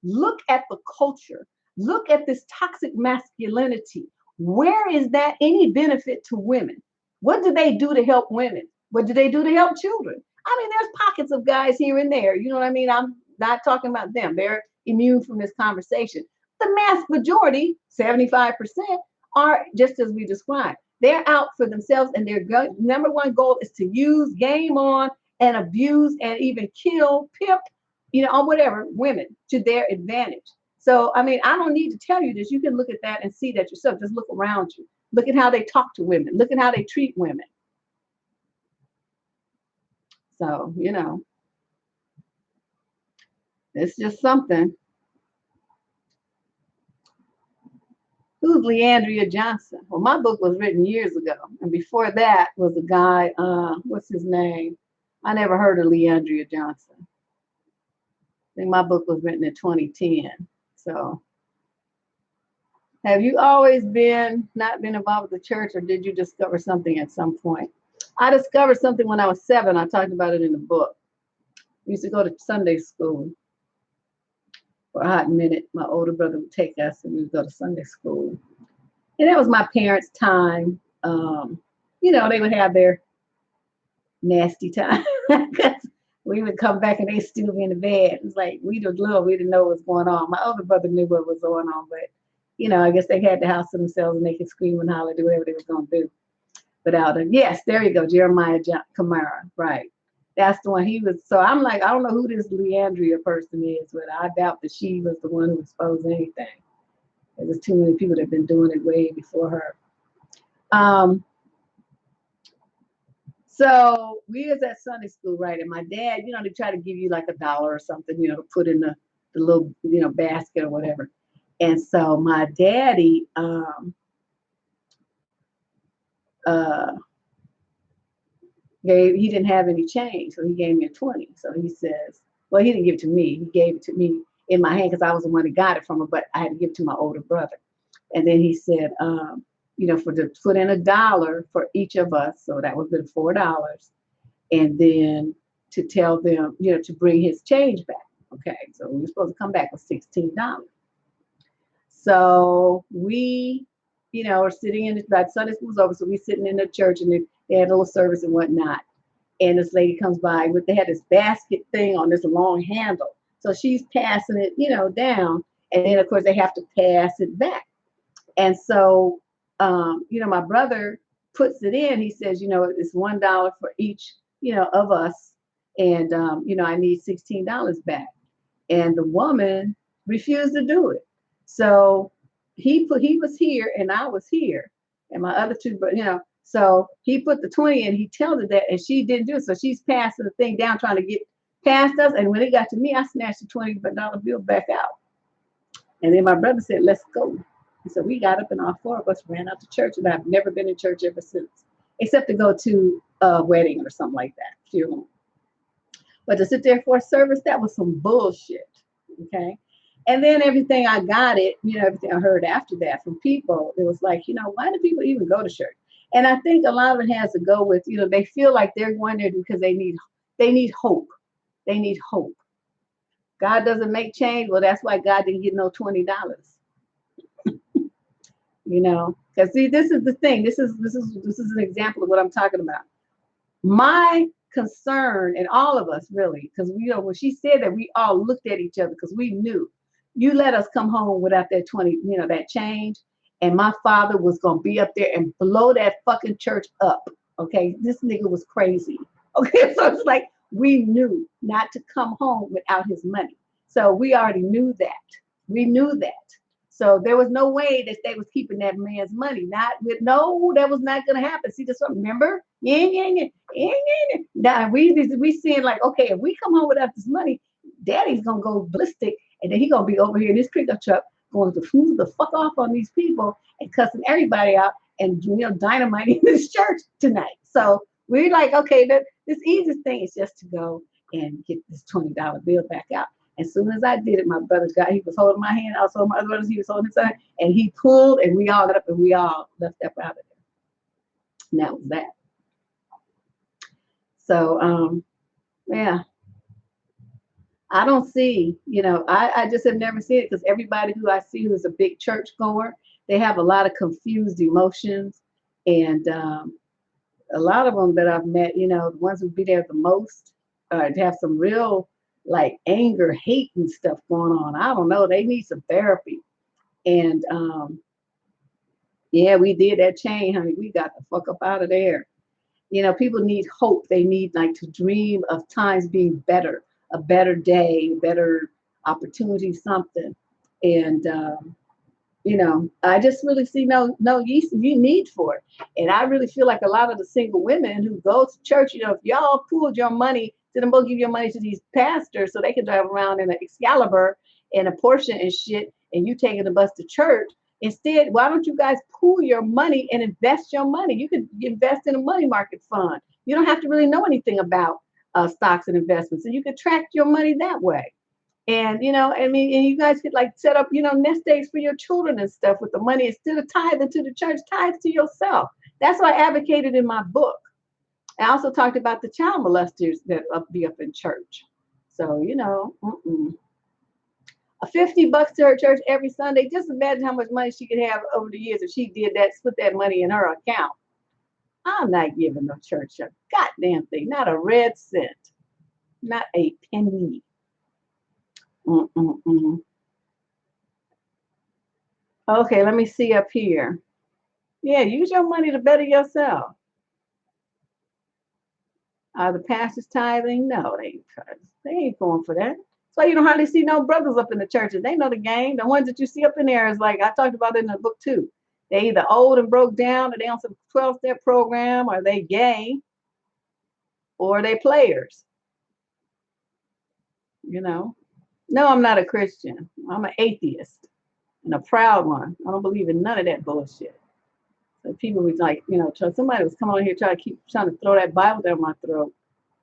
Look at the culture. Look at this toxic masculinity. Where is that any benefit to women? What do they do to help women? What do they do to help children? I mean, there's pockets of guys here and there. You know what I mean? I'm not talking about them. They're immune from this conversation. The mass majority, 75%, are just as we described. They're out for themselves, and their number one goal is to use, game on, and abuse, and even kill, pimp, or whatever, women to their advantage. So, I mean, I don't need to tell you this. You can look at that and see that yourself. Just look around you. Look at how they talk to women. Look at how they treat women. So, it's just something. Who's Leandria Johnson? Well, my book was written years ago. And before that was a guy, what's his name? I never heard of Leandria Johnson. I think my book was written in 2010. So, have you always not been involved with the church, or did you discover something at some point? I discovered something when I was 7. I talked about it in the book. We used to go to Sunday school for a hot minute. My older brother would take us, and we would go to Sunday school. And that was my parents' time. They would have their nasty time. We would come back and they'd still be in the bed. It's like we didn't know what was going on. My older brother knew what was going on, but I guess they had the house to themselves and they could scream and holler, do whatever they was gonna do without him. Yes, there you go, Jeremiah Kamara, right? That's the one he was. So I'm like, I don't know who this Leandria person is, but I doubt that she was the one who exposed anything. There was too many people that have been doing it way before her. So we was at Sunday school, right? And my dad, they try to give you like $1 or something, to put in the little, basket or whatever. And so my daddy, he didn't have any change, so he gave me a 20. So he says, well, he didn't give it to me. He gave it to me in my hand because I was the one that got it from him, but I had to give it to my older brother. And then he said, to put in $1 for each of us. So that would be $4. And then to tell them, to bring his change back. Okay. So we were supposed to come back with $16. So we, are sitting in the Sunday school's over. So we sitting in the church and they had a little service and whatnot. And this lady comes by they had this basket thing on this long handle. So she's passing it, down. And then of course they have to pass it back. And so, my brother puts it in. He says, it's $1 for each, of us. And, I need $16 back. And the woman refused to do it. So he was here and I was here. And my other two, but, so he put the 20 in. He tells her that, and she didn't do it. So she's passing the thing down, trying to get past us. And when it got to me, I snatched the $20 bill back out. And then my brother said, let's go. And so we got up and all 4 of us ran out to church, and I've never been in church ever since, except to go to a wedding or something like that, funeral. But to sit there for a service, that was some bullshit, okay? And then everything I got everything I heard after that from people, it was like, why do people even go to church? And I think a lot of it has to go with, they feel like they're going there because they need hope. They need hope. God doesn't make change. Well, that's why God didn't get no $20. Because see, this is the thing. This is an example of what I'm talking about. My concern, and all of us really, because when she said that, we all looked at each other because we knew you let us come home without that 20, that change, and my father was gonna be up there and blow that fucking church up. Okay, this nigga was crazy. Okay, so it's like we knew not to come home without his money. So we already knew that. We knew that. So there was no way that they was keeping that man's money. That was not gonna happen. See, this one, remember? Now we seeing like, okay, if we come home without this money, daddy's gonna go ballistic, and then he gonna be over here in this pickup truck going to move the fuck off on these people and cussing everybody out and dynamiting this church tonight. So we're like, okay, this easiest thing is just to go and get this $20 bill back out. As soon as I did it, my brother he was holding my hand. I was holding my other brothers. He was holding his hand, and he pulled, and we all got up and we all left up out of there. And that was that. So, yeah. I don't see, I just have never seen it because everybody who I see who's a big church goer, they have a lot of confused emotions. And a lot of them that I've met, the ones who be there the most, have some real like anger, hate and stuff going on. I don't know. They need some therapy. And yeah, we did that chain, honey. We got the fuck up out of there. People need hope. They need like to dream of times being better, a better day, better opportunity, something. And I just really see no need for it. And I really feel like a lot of the single women who go to church, if y'all pooled your money, then both give your money to these pastors so they can drive around in an Excalibur and a Porsche and shit, and you taking the bus to church. Instead, why don't you guys pool your money and invest your money? You could invest in a money market fund. You don't have to really know anything about stocks and investments, and you could track your money that way. And and you guys could like set up, nest eggs for your children and stuff with the money instead of tithing to the church, tithe to yourself. That's what I advocated in my book. I also talked about the child molesters that be up in church. So a $50 to her church every Sunday. Just imagine how much money she could have over the years if she did that, put that money in her account. I'm not giving the church a goddamn thing, not a red cent, not a penny. Okay, let me see up here. Yeah, use your money to better yourself. Are the pastors tithing? No, they ain't going for that. So you don't hardly see no brothers up in the churches. They know the game. The ones that you see up in there is like I talked about in the book too. They either old and broke down, or they on some 12-step program, or they gay, or they players. No, I'm not a Christian. I'm an atheist and a proud one. I don't believe in none of that bullshit. So people was like, somebody was coming on here trying to throw that Bible down my throat.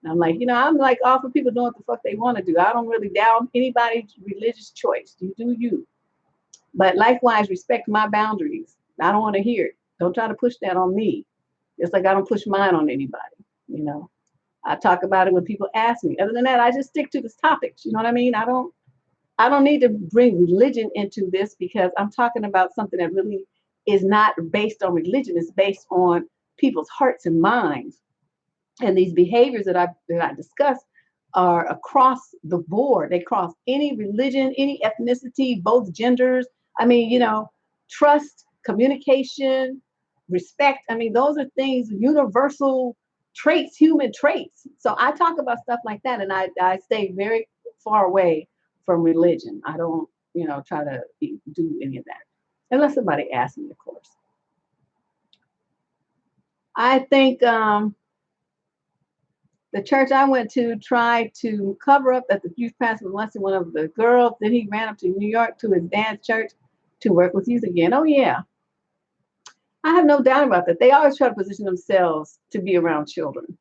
And I'm like, I'm like all for people doing what the fuck they want to do. I don't really doubt anybody's religious choice. You do you. But likewise, respect my boundaries. I don't want to hear it. Don't try to push that on me. Just like I don't push mine on anybody. I talk about it when people ask me. Other than that, I just stick to the topics. You know what I mean? I don't need to bring religion into this because I'm talking about something that really is not based on religion. It's based on people's hearts and minds. And these behaviors that I discuss are across the board. They cross any religion, any ethnicity, both genders. Trust, communication, respect. Those are things, universal traits, human traits. So I talk about stuff like that, and I stay very far away from religion. I don't, try to do any of that. Unless somebody asks me, of course. I think the church I went to tried to cover up that the youth pastor molested one of the girls. Then he ran up to New York to his dad's church to work with youth again. Oh, yeah. I have no doubt about that. They always try to position themselves to be around children.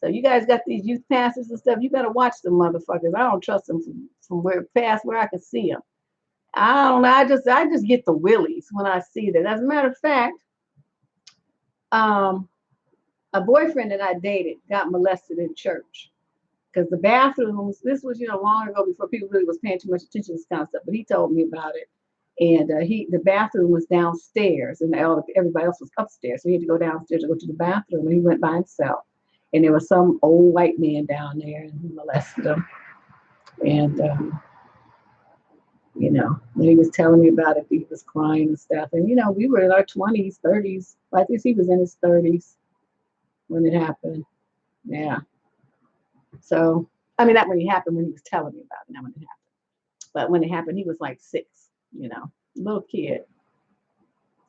So you guys got these youth pastors and stuff. You better watch them motherfuckers. I don't trust them from where I can see them. I don't know. I just get the willies when I see that. As a matter of fact, a boyfriend that I dated got molested in church because the bathrooms, this was, long ago before people really was paying too much attention to this kind of stuff, but he told me about it. And the bathroom was downstairs and everybody else was upstairs. So he had to go downstairs to go to the bathroom, and he went by himself. And there was some old white man down there, and he molested him. And, when he was telling me about it, he was crying and stuff. And, we were in our 20s, 30s. I think he was in his 30s when it happened. Yeah. So, not when it happened, when he was telling me about it, not when it happened. But when it happened, he was like 6, little kid.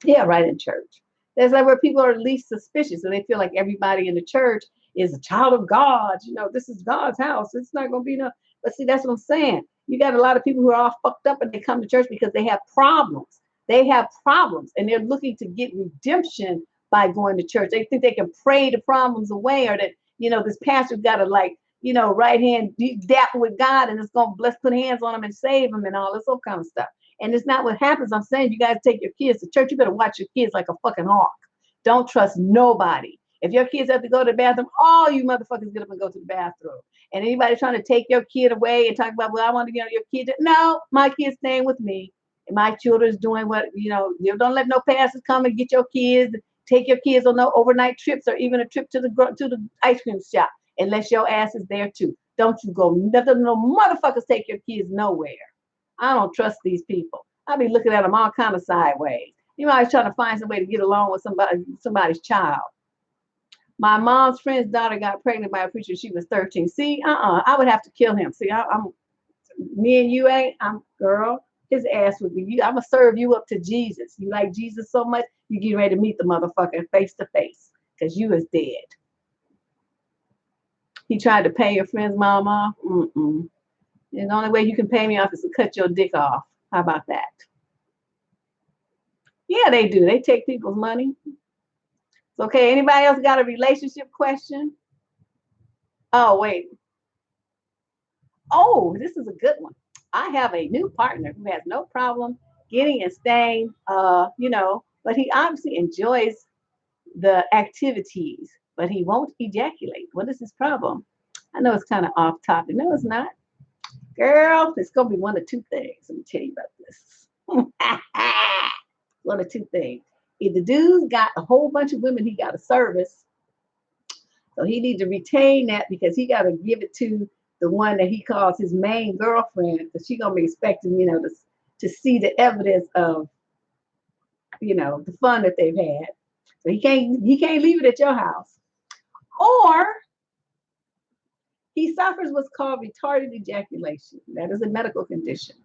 Yeah, right in church. That's like where people are least suspicious, and they feel like everybody in the church is a child of God. This is God's house. It's not going to be no. But see, that's what I'm saying. You got a lot of people who are all fucked up, and they come to church because they have problems. They have problems, and they're looking to get redemption by going to church. They think they can pray the problems away, or that this pastor's got to like right hand dapper with God, and it's gonna put hands on them and save them and all this whole kind of stuff. And it's not what happens. I'm saying you guys take your kids to church. You better watch your kids like a fucking hawk. Don't trust nobody. If your kids have to go to the bathroom, all you motherfuckers get up and go to the bathroom. And anybody trying to take your kid away and talk about, well, I want to get your kid. No, my kid's staying with me. And my children's doing what, you don't let no pastors come and get your kids, take your kids on no overnight trips or even a trip to the ice cream shop unless your ass is there too. Don't you go, nothing, no motherfuckers take your kids nowhere. I don't trust these people. I be looking at them all kind of sideways. I was trying to find some way to get along with somebody's child. My mom's friend's daughter got pregnant by a preacher. She was 13. See, I would have to kill him. See, I'm me and you ain't. Girl. His ass would be you. I'm gonna serve you up to Jesus. You like Jesus so much, you get ready to meet the motherfucker face to face, because you is dead. He tried to pay your friend's mom off. And the only way you can pay me off is to cut your dick off. How about that? Yeah, they do. They take people's money. It's okay. Anybody else got a relationship question? Oh, wait. Oh, this is a good one. I have a new partner who has no problem getting and staying, but he obviously enjoys the activities, but he won't ejaculate. What is his problem? I know it's kind of off topic. No, it's not. Girl, it's going to be one of two things. Let me tell you about this. One of two things. If the dude's got a whole bunch of women he got to service, so he needs to retain that because he got to give it to the one that he calls his main girlfriend, because she's gonna be expecting, to see the evidence of, the fun that they've had. So he can't leave it at your house. Or he suffers what's called retarded ejaculation. That is a medical condition.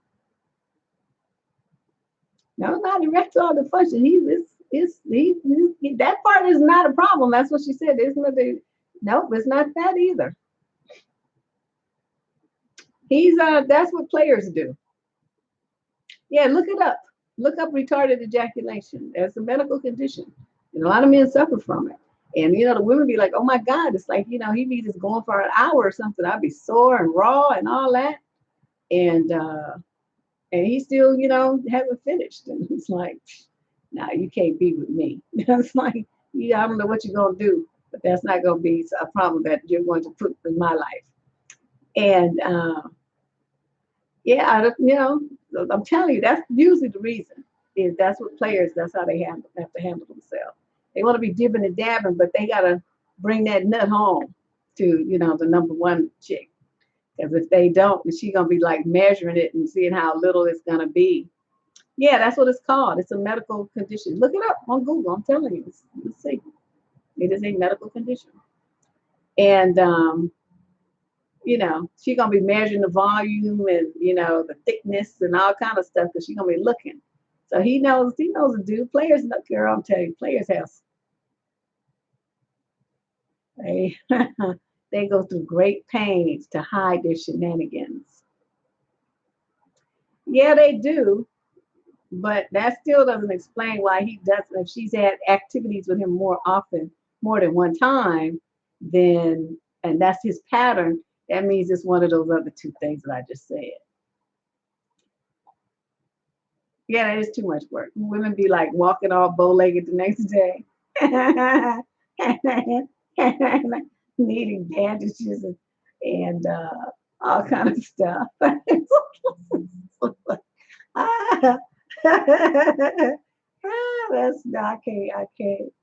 No, not erectile dysfunction. That part is not a problem. That's what she said. Nope, it's not that either. That's what players do. Yeah, look it up. Look up retarded ejaculation. That's a medical condition. And a lot of men suffer from it. And the women be like, oh my God, it's like, he be just going for an hour or something. I'd be sore and raw and all that. And he still, haven't finished. And it's like, nah, you can't be with me. It's like, I don't know what you're gonna do, but that's not gonna be a problem that you're going to put in my life. And I'm telling you, that's usually the reason. Is that's what players, that's how they have to handle themselves. They want to be dipping and dabbing, but they gotta bring that nut home to the number one chick. Because if they don't, she's gonna be like measuring it and seeing how little it's gonna be. Yeah, that's what it's called. It's a medical condition. Look it up on Google. I'm telling you, let's see. It is a medical condition. And she's gonna be measuring the volume and the thickness and all kind of stuff, because she's gonna be looking. So he knows the dude. Players, girl, I'm telling you, players have they go through great pains to hide their shenanigans. Yeah, they do, but that still doesn't explain why he doesn't. If she's had activities with him more often, more than one time, and that's his pattern, that means it's one of those other two things that I just said. Yeah, that is too much work. Women be like walking all bow-legged the next day. Needing bandages and all kind of stuff. I can't.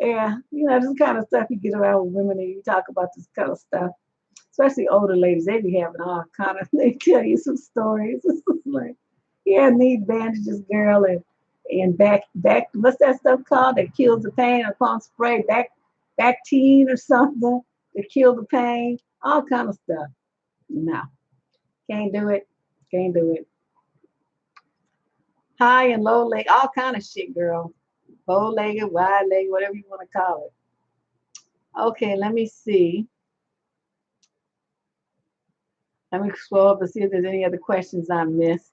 Yeah, this kind of stuff you get around with women and you talk about this kind of stuff. Especially older ladies, they be having all kind of, they tell you some stories. It's like, yeah, need bandages, girl, and back, what's that stuff called that kills the pain? Or pump spray, Bactine or something to kill the pain, all kind of stuff. No, can't do it. Can't do it. High and low leg, all kind of shit, girl. Bow-legged, wide-legged, whatever you want to call it. Okay, let me see. Let me scroll up and see if there's any other questions I missed.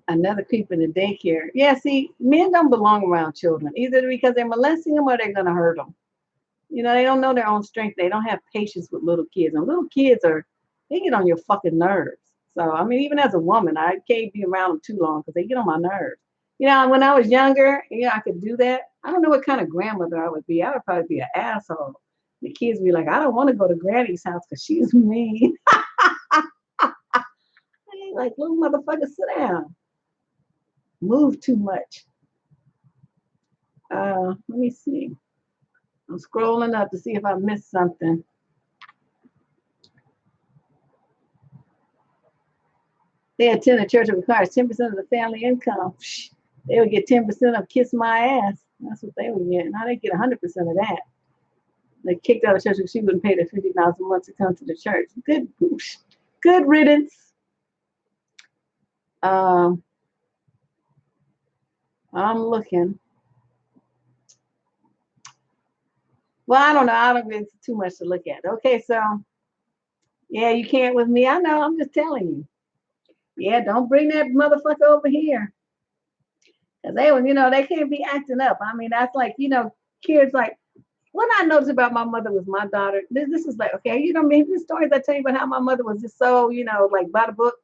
Another creep in the daycare. Yeah, see, men don't belong around children, either because they're molesting them or they're going to hurt them. You know, they don't know their own strength. They don't have patience with little kids. And little kids they get on your fucking nerves. So, I mean, even as a woman, I can't be around them too long because they get on my nerves. You know, when I was younger, I could do that. I don't know what kind of grandmother I would be. I would probably be an asshole. The kids would be like, I don't want to go to Granny's house because she's mean. I ain't like, little motherfucker, sit down. Move too much. Let me see. I'm scrolling up to see if I missed something. They attend a church that requires 10% of the family income. They would get 10% of kiss my ass. That's what they would get. Now they get 100% of that. They kicked out of church because she wouldn't pay the $50 a month to come to the church. Good riddance. I'm looking. Well, I don't know. I don't think it's too much to look at. Okay, so yeah, you can't with me. I know. I'm just telling you. Yeah, don't bring that motherfucker over here. Cause they can't be acting up. I mean, that's like, kids like. What I noticed about my mother was my daughter. This is like, okay, maybe the stories I tell you about how my mother was just so, like by the book.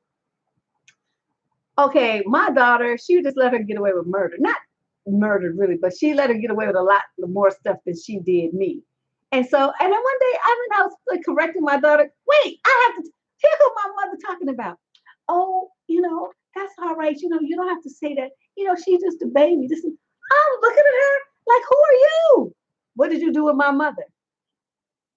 Okay, my daughter, she just let her get away with murder. Not murder really, but she let her get away with a lot more stuff than she did me. And so, and then one day I was like correcting my daughter. Wait, I have to hear who my mother talking about. Oh, that's all right. You don't have to say that. She's just a baby. I'm looking at her like, who are you? What did you do with my mother?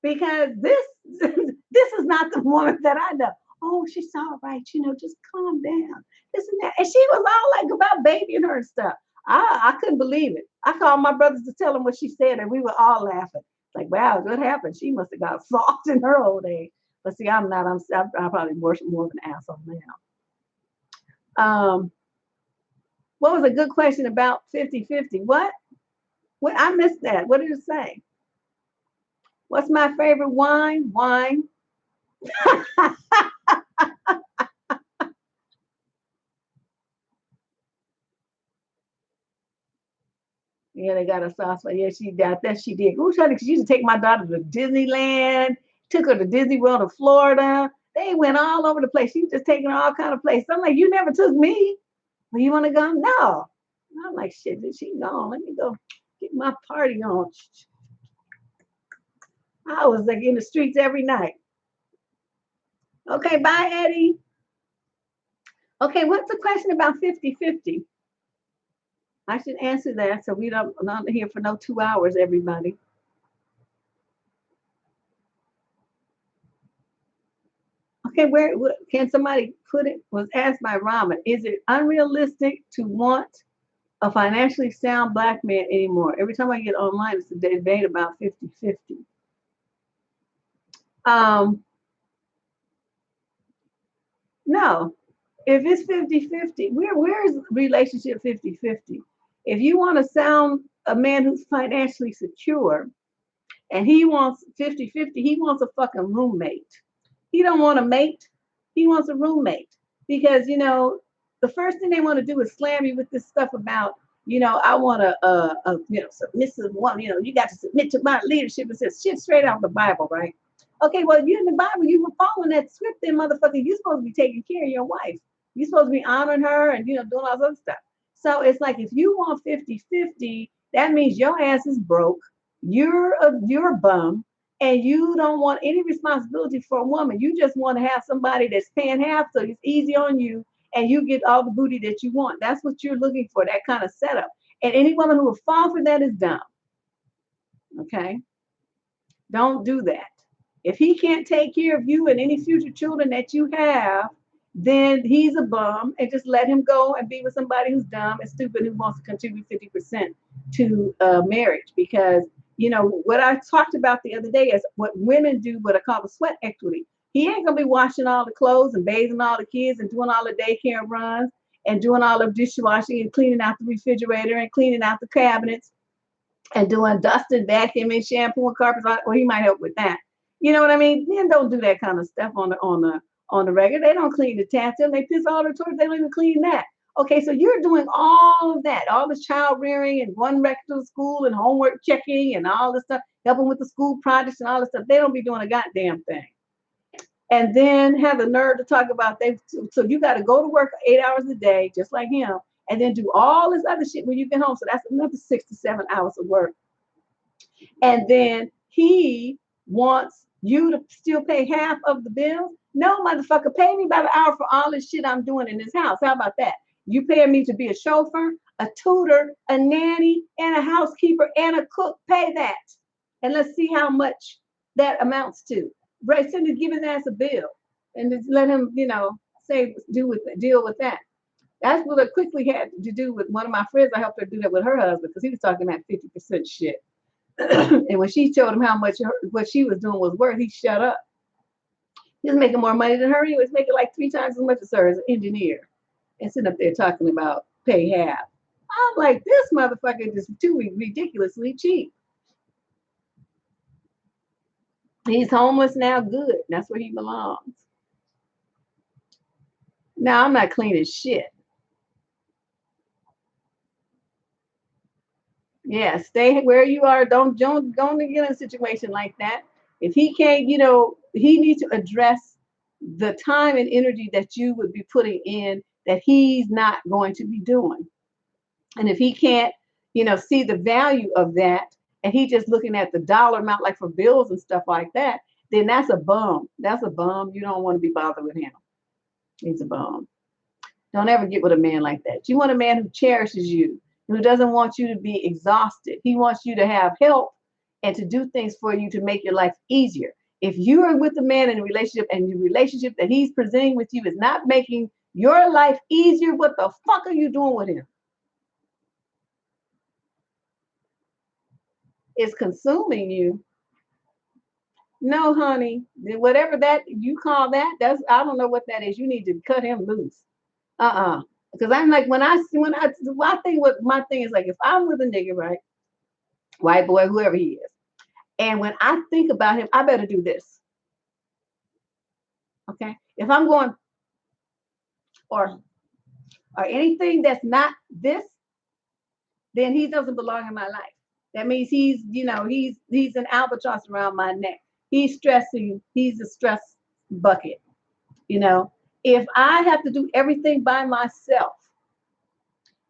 Because this is not the woman that I know. Oh, she's all right. Just calm down. This and that. And she was all like about babying her and stuff. I couldn't believe it. I called my brothers to tell them what she said, and we were all laughing. Like, wow, what happened? She must have got soft in her old age. But see, I'm not. I'm probably more of an asshole now. What was a good question about 50-50? What? I missed that. What did it say? What's my favorite wine? Wine. Yeah, they got a sauce for. Yeah, she got that. She did. Ooh, she used to take my daughter to Disneyland. Took her to Disney World in Florida. They went all over the place. She was just taking her all kind of places. I'm like, you never took me. Well, you want to go? No. I'm like, shit, did she gone? Let me go get my party on. I was like in the streets every night. Okay, bye, Eddie. Okay, what's the question about 50-50? I should answer that so we don't not here for no 2 hours, everybody. Okay, where can somebody put it? Was asked by Ramen. Is it unrealistic to want a financially sound black man anymore? Every time I get online, it's a debate about 50-50. No, if it's 50-50, where is relationship 50-50? If you want to sound a man who's financially secure and he wants 50-50, he wants a fucking roommate. He don't want a mate. He wants a roommate because, the first thing they want to do is slam you with this stuff about, I want a submissive woman. You got to submit to my leadership. It says shit straight out of the Bible, right? Okay, well, you in the Bible, you were following that script then, motherfucker. You're supposed to be taking care of your wife. You're supposed to be honoring her and, doing all this other stuff. So it's like if you want 50-50, that means your ass is broke. You're a bum and you don't want any responsibility for a woman. You just want to have somebody that's paying half so it's easy on you and you get all the booty that you want. That's what you're looking for, that kind of setup. And any woman who will fall for that is dumb. Okay? Don't do that. If he can't take care of you and any future children that you have, then he's a bum and just let him go and be with somebody who's dumb and stupid who wants to contribute 50% to marriage. Because, what I talked about the other day is what women do, what I call the sweat equity. He ain't going to be washing all the clothes and bathing all the kids and doing all the daycare runs and doing all the dishwashing and cleaning out the refrigerator and cleaning out the cabinets and doing dusting, vacuuming, shampooing carpets. Well, he might help with that. You know what I mean? Men don't do that kind of stuff on the regular. They don't clean the taps. They piss all the toilets. They don't even clean that. Okay, so you're doing all of that, all this child rearing and going back to school and homework checking and all this stuff, helping with the school projects and all this stuff. They don't be doing a goddamn thing. And then have the nerve to talk about so you got to go to work 8 hours a day, just like him, and then do all this other shit when you get home. So that's another 6 to 7 hours of work. And then he wants you to still pay half of the bills. No, motherfucker, pay me by the hour for all this shit I'm doing in this house. How about that? You paying me to be a chauffeur, a tutor, a nanny, and a housekeeper, and a cook. Pay that. And let's see how much that amounts to. Right, send give his ass a bill and just let him, deal with that. That's what I quickly had to do with one of my friends. I helped her do that with her husband because he was talking about 50% shit. And when she told him how much what she was doing was worth, he shut up. He was making more money than her. He was making like 3 times as much as her as an engineer, and sitting up there talking about pay half. I'm like, this motherfucker is too ridiculously cheap. He's homeless now. Good. That's where he belongs. Now I'm not cleaning shit. Yeah, stay where you are. Don't get in a situation like that. If he can't, he needs to address the time and energy that you would be putting in that he's not going to be doing. And if he can't, see the value of that, and he just looking at the dollar amount, like for bills and stuff like that, then that's a bum. That's a bum. You don't want to be bothered with him. He's a bum. Don't ever get with a man like that. You want a man who cherishes you, who doesn't want you to be exhausted. He wants you to have help and to do things for you to make your life easier. If you are with a man in a relationship and the relationship that he's presenting with you is not making your life easier, what the fuck are you doing with him? It's consuming you. No, honey, whatever that you call that, I don't know what that is. You need to cut him loose. Because I'm like, my thing is like, if I'm with a nigga, right, white boy, whoever he is, and when I think about him, I better do this. Okay, if I'm going or anything that's not this, then he doesn't belong in my life. That means he's an albatross around my neck. He's stressing. He's a stress bucket. If I have to do everything by myself,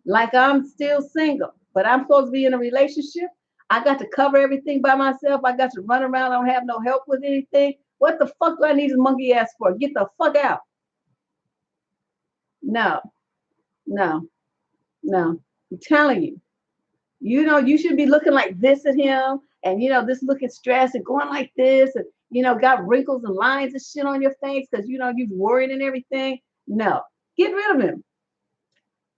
like I'm still single, but I'm supposed to be in a relationship, I got to cover everything by myself. I got to run around. I don't have no help with anything. What the fuck do I need a monkey ass for? Get the fuck out. No. I'm telling you. You should be looking like this at him, and this looking stressed and going like this, and got wrinkles and lines and shit on your face because you're worried and everything. No, get rid of him.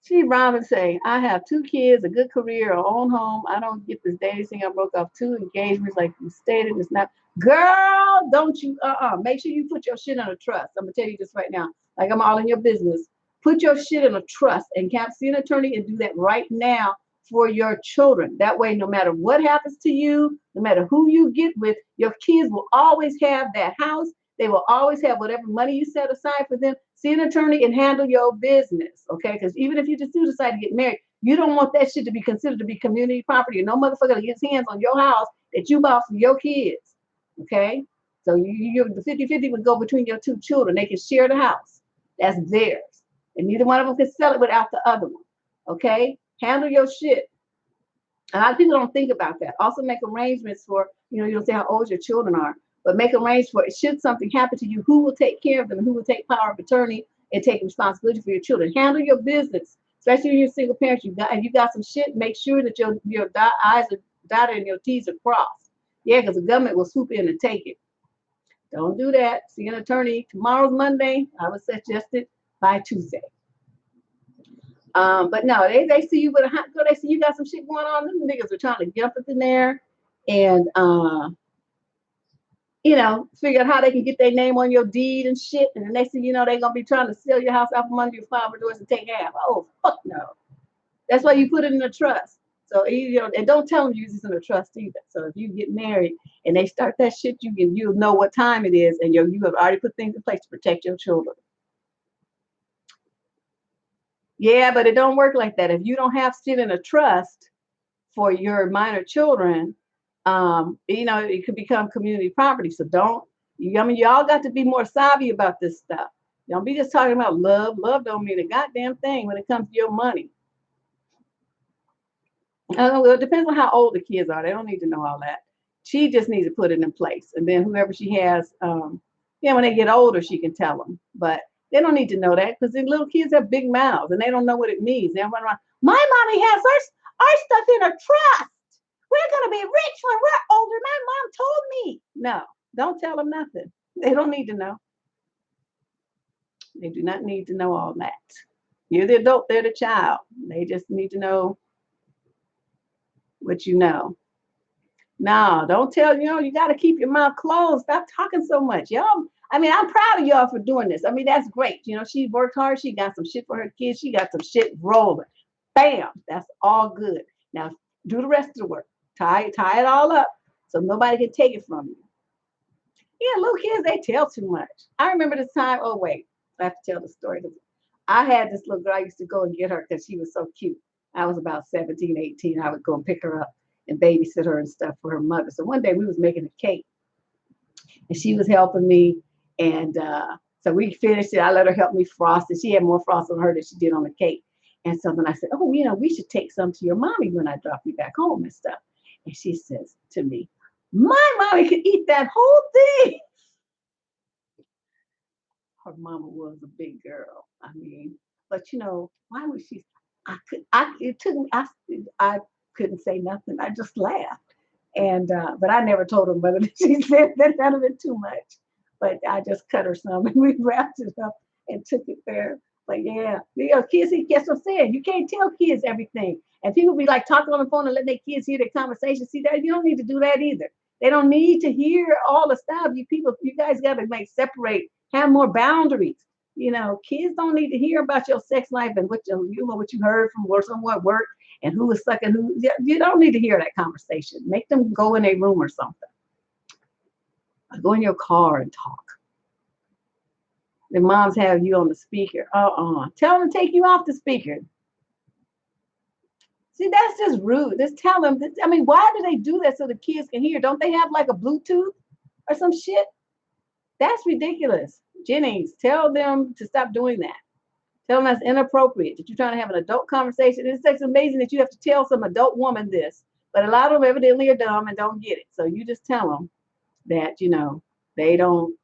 See, Robin say, I have 2 kids, a good career, a own home. I don't get this dating thing. I broke off 2 engagements, like you stated. It's not, girl. Don't you? Make sure you put your shit in a trust. I'm gonna tell you this right now. Like I'm all in your business. Put your shit in a trust and see an attorney and do that right now for your children. That way, no matter what happens to you, no matter who you get with, your kids will always have that house. They will always have whatever money you set aside for them. See an attorney and handle your business, okay? Because even if you just do decide to get married, you don't want that shit to be considered to be community property. And no motherfucker gets hands on your house that you bought for your kids, okay? So the 50-50 would go between your 2 children. They can share the house. That's theirs. And neither one of them can sell it without the other one, okay? Handle your shit. A lot of people don't think about that. Also make arrangements for, you don't say how old your children are, but make arrangements for should something happen to you, who will take care of them, and who will take power of attorney and take responsibility for your children. Handle your business, especially when you're a single parent. You got some shit. Make sure that your I's are dotted and your T's are crossed. Yeah, because the government will swoop in and take it. Don't do that. See an attorney. Tomorrow's Monday. I would suggest it by Tuesday. But no, they see you with a hot girl. They see you got some shit going on. Them niggas are trying to jump up in there and figure out how they can get their name on your deed and shit. And the next thing you know, they're gonna be trying to sell your house out from under your father doors and take half. Oh, fuck no. That's why you put it in a trust. So and don't tell them you use this in a trust either. So if you get married and they start that shit, you'll know what time it is, and you have already put things in place to protect your children. Yeah, but it don't work like that. If you don't have shit in a trust for your minor children, it could become community property. So don't, I mean, y'all got to be more savvy about this stuff. Don't be just talking about love. Love don't mean a goddamn thing when it comes to your money. Well, it depends on how old the kids are. They don't need to know all that. She just needs to put it in place. And then whoever she has, when they get older, she can tell them. But they don't need to know that because the little kids have big mouths and they don't know what it means. They run around, my mommy has our stuff in a trust. We're going to be rich when we're older. My mom told me. No, don't tell them nothing. They don't need to know. They do not need to know all that. You're the adult, they're the child. They just need to know what you know. No, don't tell, you got to keep your mouth closed. Stop talking so much. Y'all, I mean, I'm proud of y'all for doing this. I mean, that's great. She worked hard. She got some shit for her kids. She got some shit rolling. Bam. That's all good. Now, do the rest of the work. Tie it all up so nobody can take it from you. Yeah, little kids, they tell too much. I remember this time. Oh, wait. I have to tell the story. I had this little girl. I used to go and get her because she was so cute. I was about 17, 18. I would go and pick her up and babysit her and stuff for her mother. So one day we was making a cake and she was helping me. And so we finished it. I let her help me frost it. She had more frost on her than she did on the cake. And so then I said, oh, we should take some to your mommy when I drop you back home and stuff. And she says to me, my mommy could eat that whole thing. Her mama was a big girl. I mean, but why would she? It took me, I couldn't say nothing. I just laughed. And, but I never told her mother that she said that would have been too much. But I just cut her some and we wrapped it up and took it there. But yeah, kids, guess what I'm saying? You can't tell kids everything. And people be like talking on the phone and let their kids hear their conversation. See that? You don't need to do that either. They don't need to hear all the stuff. You guys got to separate, have more boundaries. Kids don't need to hear about your sex life and what you heard from someone at work and who was sucking who. You don't need to hear that conversation. Make them go in a room or something. Or go in your car and talk. The moms have you on the speaker. Tell them to take you off the speaker. See, that's just rude. Just tell them. I mean, why do they do that so the kids can hear? Don't they have like a Bluetooth or some shit? That's ridiculous. Jennings, tell them to stop doing that. Tell them that's inappropriate, that you're trying to have an adult conversation. It's amazing that you have to tell some adult woman this, but a lot of them evidently are dumb and don't get it. So you just tell them that, they don't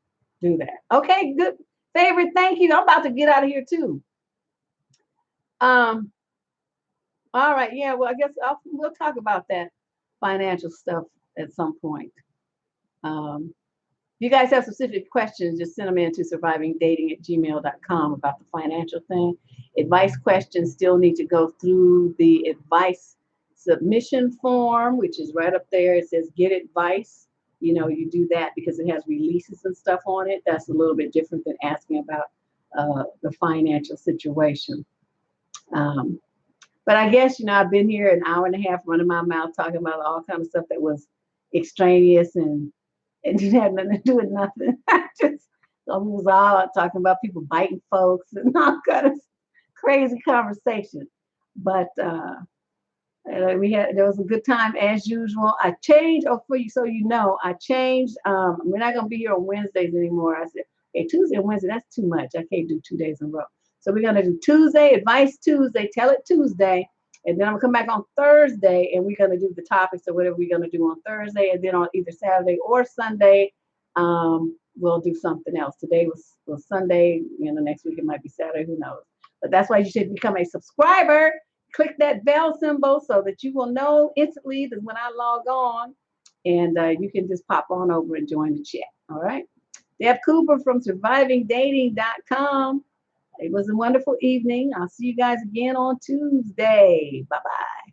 do that. Okay, good. Favorite, thank you. I'm about to get out of here too. All right. Yeah, well, I guess we'll talk about that financial stuff at some point. If you guys have specific questions, just send them in to survivingdating@gmail.com about the financial thing. Advice questions still need to go through the advice submission form, which is right up there. It says get advice. You do that because it has releases and stuff on it. That's a little bit different than asking about the financial situation. But I guess, I've been here an hour and a half running my mouth talking about all kinds of stuff that was extraneous and it had nothing to do with nothing. It was all talking about people biting folks and all kind of crazy conversation. But there was a good time as usual. I changed, for you so I changed. We're not gonna be here on Wednesdays anymore. I said, okay, Tuesday and Wednesday, that's too much. I can't do 2 days in a row. So we're gonna do Tuesday, Advice Tuesday, Tell It Tuesday. And then I'm gonna come back on Thursday and we're gonna do the topics or whatever we're gonna do on Thursday. And then on either Saturday or Sunday, we'll do something else. Today was Sunday, next week it might be Saturday, who knows. But that's why you should become a subscriber. Click that bell symbol so that you will know instantly that when I log on, and you can just pop on over and join the chat. All right. Deb Cooper from survivingdating.com. It was a wonderful evening. I'll see you guys again on Tuesday. Bye-bye.